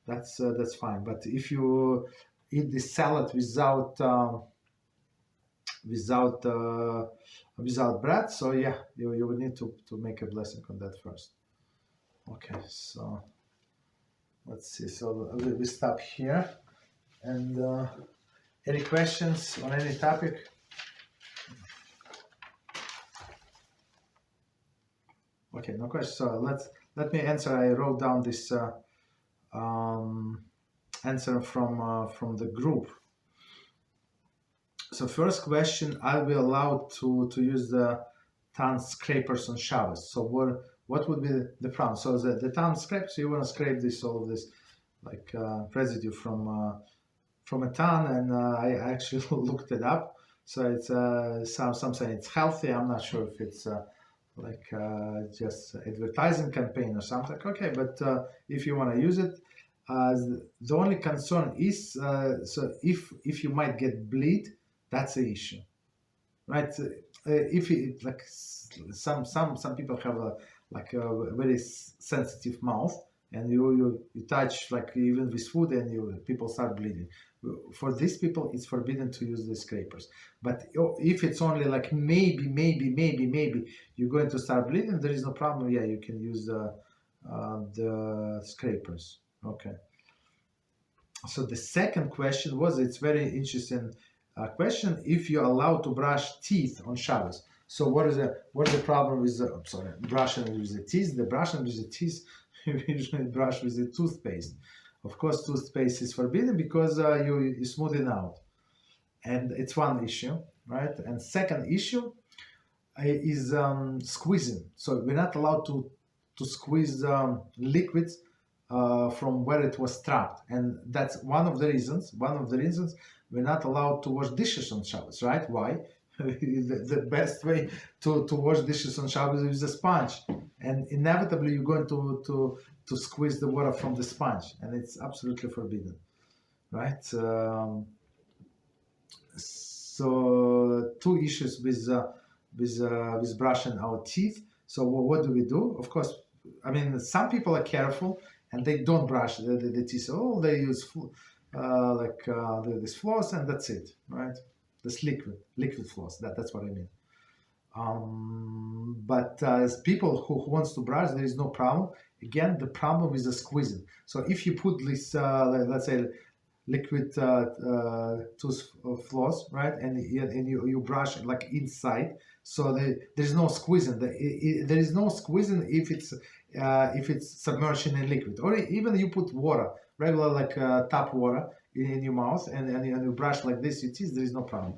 that's fine. But if you eat this salad without bread, so yeah, you would need to make a blessing on that first. Okay, so let's see. So we stop here. And any questions on any topic? Okay, no question. So let me answer. I wrote down this answer from the group. So first question: Are we allowed to use the tongue scrapers on Shabbos? So what would be the problem? So the tongue scrapers, you want to scrape all of this like residue from a tongue, and I actually looked it up. So it's some say it's healthy. I'm not sure if it's just advertising campaign or something. Okay, but if you want to use it, the only concern is so if you might get bleed, that's the issue, right? If it, like some people have a very sensitive mouth, and you touch like even with food, and people start bleeding. For these people, it's forbidden to use the scrapers. But if it's only like maybe you're going to start bleeding, there is no problem. Yeah, you can use the scrapers. Okay. So the second question was, it's very interesting question. If you're allowed to brush teeth on Shabbos, so what is the problem with brushing with the teeth? The brushing with the teeth, you usually brush with the toothpaste. Of course, toothpaste is forbidden because you smooth it out, and it's one issue, right? And second issue is squeezing. So we're not allowed to squeeze liquids from where it was trapped, and that's one of the reasons. We're not allowed to wash dishes on Shabbos, right? Why? The best way to wash dishes on Shabbos is a sponge, and inevitably you're going to squeeze the water from the sponge, and it's absolutely forbidden, right? So two issues with brushing our teeth. So what do we do? Of course, I mean, some people are careful and they don't brush the teeth. Oh, they use this floss, and that's it, right? This liquid floss. That's what I mean. But as people who wants to brush, there is no problem. Again, the problem is the squeezing. So if you put this, let's say, liquid tooth floss, right, and you brush it like inside, so there's no squeezing. There is no squeezing if it's submerged in a liquid, or even you put water, regular like tap water in your mouth, and you brush like this, it is, there is no problem.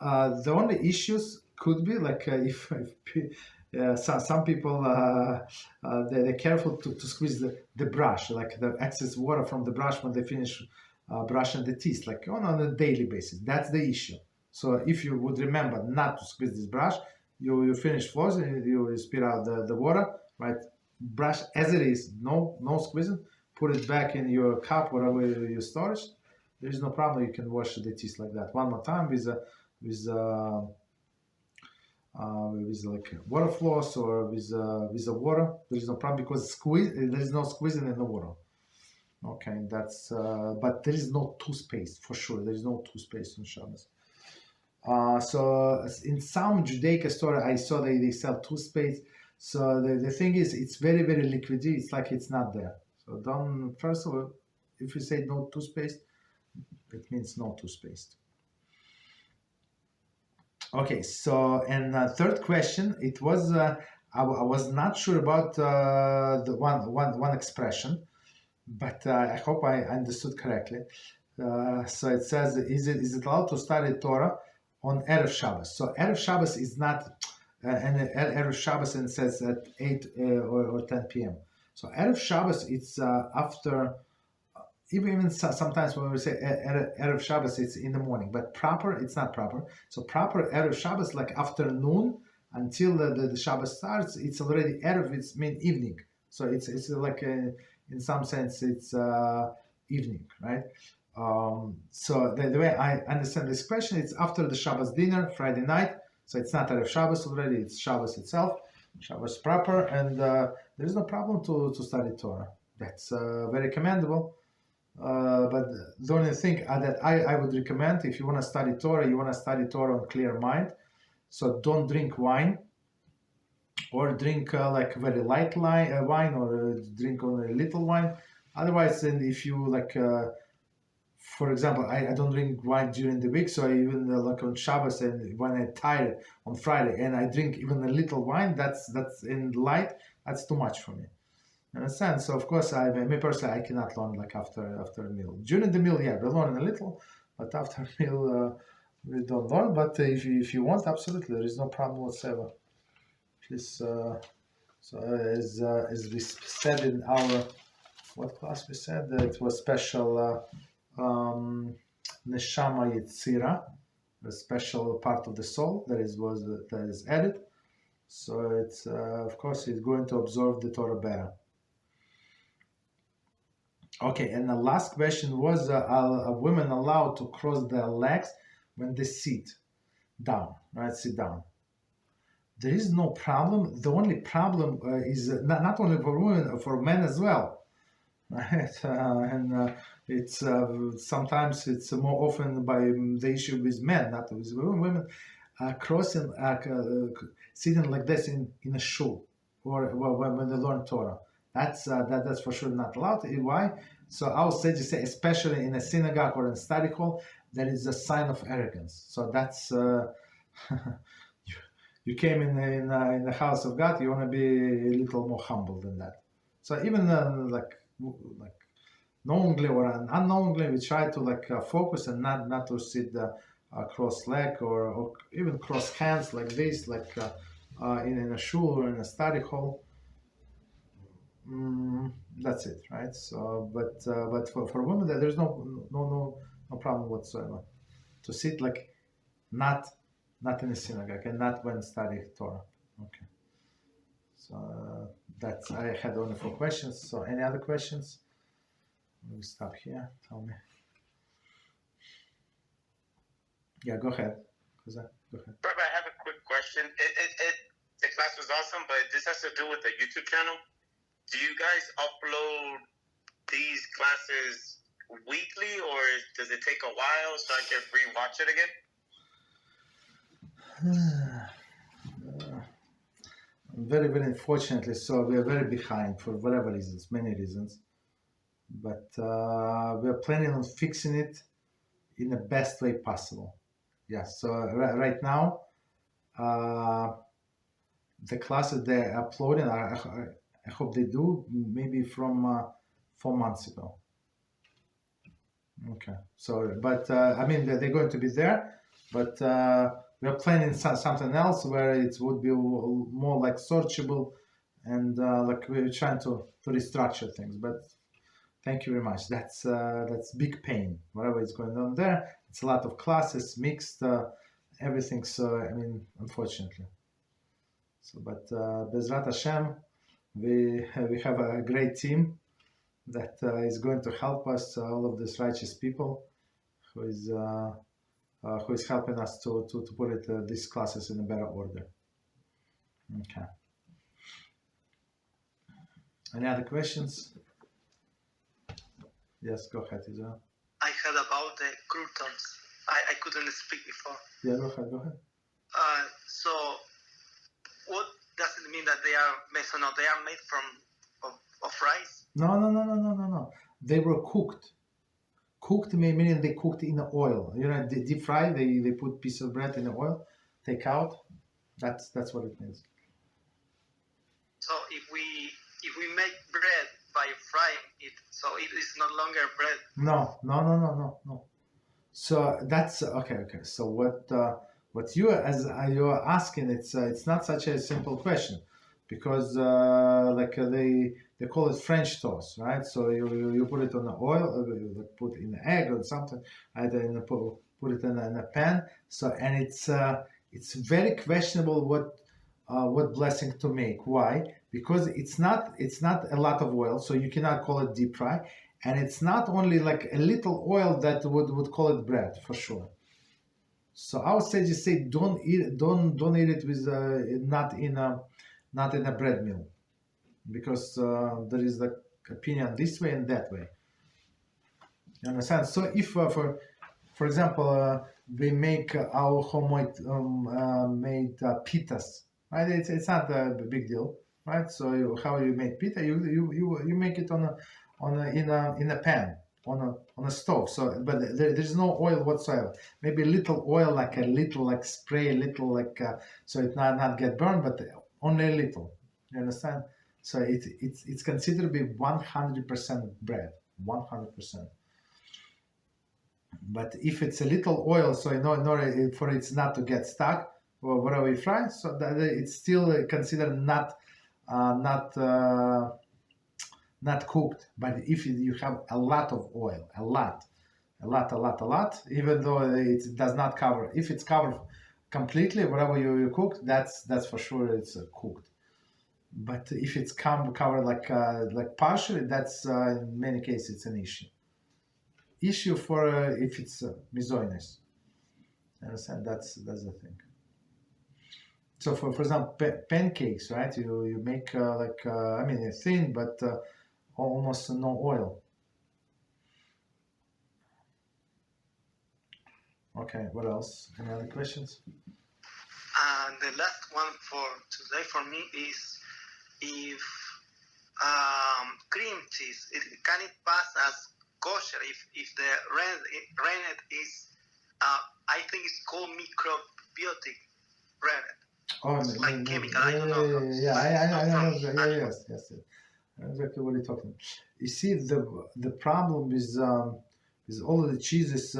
The only issues could be like if some people they're careful to squeeze the brush, like the excess water from the brush when they finish brushing the teeth, like on a daily basis. That's the issue. So if you would remember not to squeeze this brush, you finish flossing, you spit out the water, right? Brush as it is, no squeezing. Put it back in your cup, whatever you storage. There is no problem. You can wash the teeth like that. One more time with like water floss or with the water. There is no problem because there is no squeezing in the water. Okay, that's but there is no toothpaste for sure. There is no toothpaste on Shabbos. So in some Judaic store, I saw they sell toothpaste. So the thing is, it's very liquidy. It's like it's not there. So don't, first of all, if you say no toothpaste, it means no toothpaste. Okay, so and third question, it was I was not sure about the one expression, but I hope I understood correctly. So it says, is it allowed to study Torah on Erev Shabbos? So Erev Shabbos is not, and Erev Shabbos, and it says at 8 or 10 p.m. So Erev Shabbos, it's after even sometimes when we say Erev Shabbos, it's in the morning, but proper, it's not proper. So proper Erev Shabbos, like afternoon until the Shabbos starts, it's already Erev, it's mean evening. So it's like in some sense it's evening, right? So the way I understand this question, it's after the Shabbos dinner, Friday night. So it's not Erev Shabbos already, it's Shabbos itself, Shabbos proper, and there is no problem to study Torah. That's very commendable. But the only thing that I would recommend, if you want to study Torah, you want to study Torah on clear mind. So don't drink wine, or drink like very light wine, or drink only a little wine. Otherwise, then if you like, for example, I don't drink wine during the week, so I even like on Shabbos, and when I'm tired on Friday, and I drink even a little wine, that's in light, that's too much for me. Understand? So of course, me personally, I cannot learn like after a meal. During the meal, yeah, we learn a little, but after a meal, we don't learn. But if you want, absolutely, there is no problem whatsoever. Please, so as we said in our what class we said, that it was special Neshama Yetzira, a special part of the soul that is added. So it's of course it's going to absorb the Torah better. Okay, and the last question was, are women allowed to cross their legs when they sit down, right? Sit down. There is no problem. The only problem is not only for women, for men as well, right? It's sometimes it's more often by the issue with men, not with women, crossing, sitting like this in a shul, or when they learn Torah. That's for sure not allowed. Why? So I would say, especially in a synagogue or in a study hall, that is a sign of arrogance. So that's you came in the house of God. You want to be a little more humble than that. So even like knowingly or unknowingly, we try to focus and not to sit cross leg or even cross hands like this, like in a shul or in a study hall. That's it, right? So, but for women, there's no problem whatsoever to sit like not in a synagogue and not when studying Torah. Okay. So that's I had only 4 questions. So any other questions? We'll stop here. Tell me. Yeah, go ahead. Go ahead. Rabbi, I have a quick question. The class was awesome, but this has to do with the YouTube channel. Do you guys upload these classes weekly, or does it take a while so I can re-watch it again? Very, very unfortunately, so we are very behind for whatever reasons, many reasons. But we are planning on fixing it in the best way possible. Yes, so right now, the classes they're uploading, I hope they do, maybe from 4 months ago. Okay, so, but I mean, they're going to be there, but we are planning something else where it would be more like searchable, and like we're trying to restructure things. But thank you very much. That's big pain. Whatever is going on there, it's a lot of classes mixed, everything. So I mean, unfortunately. So, but BeEzrat HaShem, we have a great team that is going to help us, all of these righteous people, who is helping us to put these classes in a better order. Okay. Any other questions? Yes, go ahead, Israel. I heard about the croutons. I couldn't speak before. Yeah, go ahead. So, what does it mean that they are made? So now they are made of rice? No. They were cooked. Cooked meaning they cooked in the oil. You know, they deep fry. They put piece of bread in the oil, take out. That's what it means. So if we make bread by frying it, so it is no longer bread. No. So that's okay. So what you're asking, it's not such a simple question, because they call it French toast, right? So you put it on the oil, you put in an egg or something, either put it in a pan. So and it's very questionable what blessing to make. Why? Because it's not a lot of oil, so you cannot call it deep fry, and it's not only like a little oil that would call it bread for sure. So I would say just say don't eat it with not in a bread meal, because there is the opinion this way and that way. You understand? So if for example we make our homemade made pitas, right? It's not a big deal, right? So how you make pita? You make it in a pan on a stove. So but there's no oil whatsoever. Maybe a little oil, like a little like spray, a little like so it not get burned, but only a little. You understand? So it's considered to be 100% bread, 100%. But if it's a little oil, so in order for it not to get stuck or whatever you fry, so that it's still considered not cooked. But if you have a lot of oil, a lot, even though it does not cover, if it's covered completely, whatever you cooked, that's for sure it's cooked. But if it's covered like partially, that's in many cases it's an issue for if it's misogynist. Understand? That's the thing. So for example, pancakes, right? You make I mean thin, but almost no oil. Okay, what else? Any other questions? And the last one for today for me is if cream cheese, can it pass as kosher if the rennet is, I think it's called microbiotic rennet. Oh, it's like chemical. I don't know. Yeah, I know. Yeah, yes. I know exactly what you're talking. You see, the problem is all of the cheeses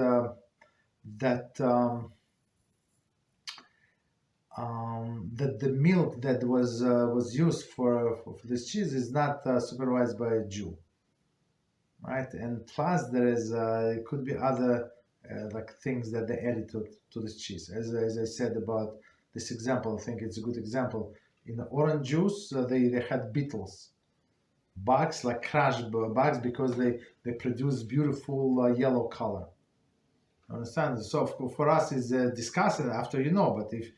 that the milk that was used for this cheese is not supervised by a Jew, right? And plus there is it could be other like things that they added to this cheese. As I said about this example, I think it's a good example. In the orange juice, they had beetles, bugs, like crushed bugs, because they produce beautiful yellow color. Understand? So for us is disgusting after but if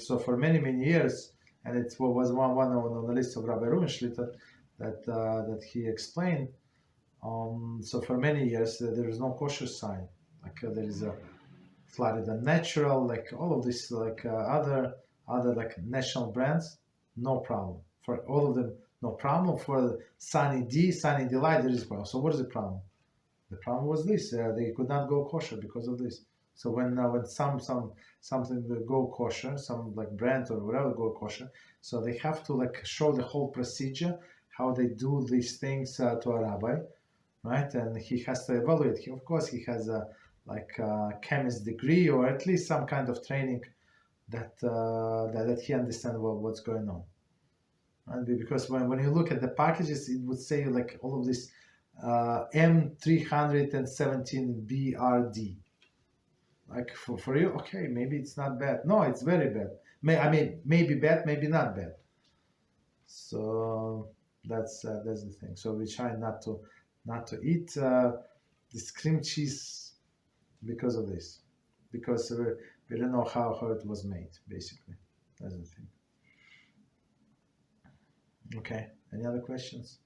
so for many years, and it was one on the list of Rabbi Rubenschlitter that he explained. So for many years there is no kosher sign. Like there is a Florida Natural, like all of this, like other like national brands, no problem. For all of them, no problem. For Sunny Delight, there is a problem. So what is the problem? The problem was this: they could not go kosher because of this. So when something will go kosher, some like brand or whatever go kosher, so they have to like show the whole procedure, how they do these things to a rabbi, right? And he has to evaluate. Of course, he has a chemist degree or at least some kind of training that he understands what's going on. And because when you look at the packages, it would say like all of this M317 BRD. Like for you, okay, maybe it's not bad. No, it's very bad. Maybe bad, maybe not bad. So that's the thing. So we try not to eat this cream cheese because of this, because we don't know how it was made. Basically, that's the thing. Okay. Any other questions?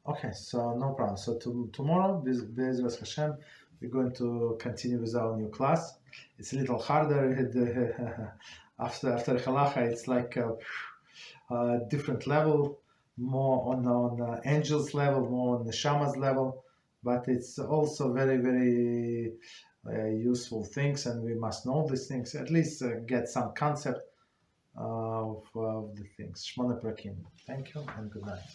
Okay, so no problem. So tomorrow, BeEzrat HaShem, we're going to continue with our new class. It's a little harder. After halacha, it's like a different level, more on the angels level, more on the shamas level, but it's also very, very useful things, and we must know these things, at least get some concept of the things. Shmona prakim. Thank you and good night.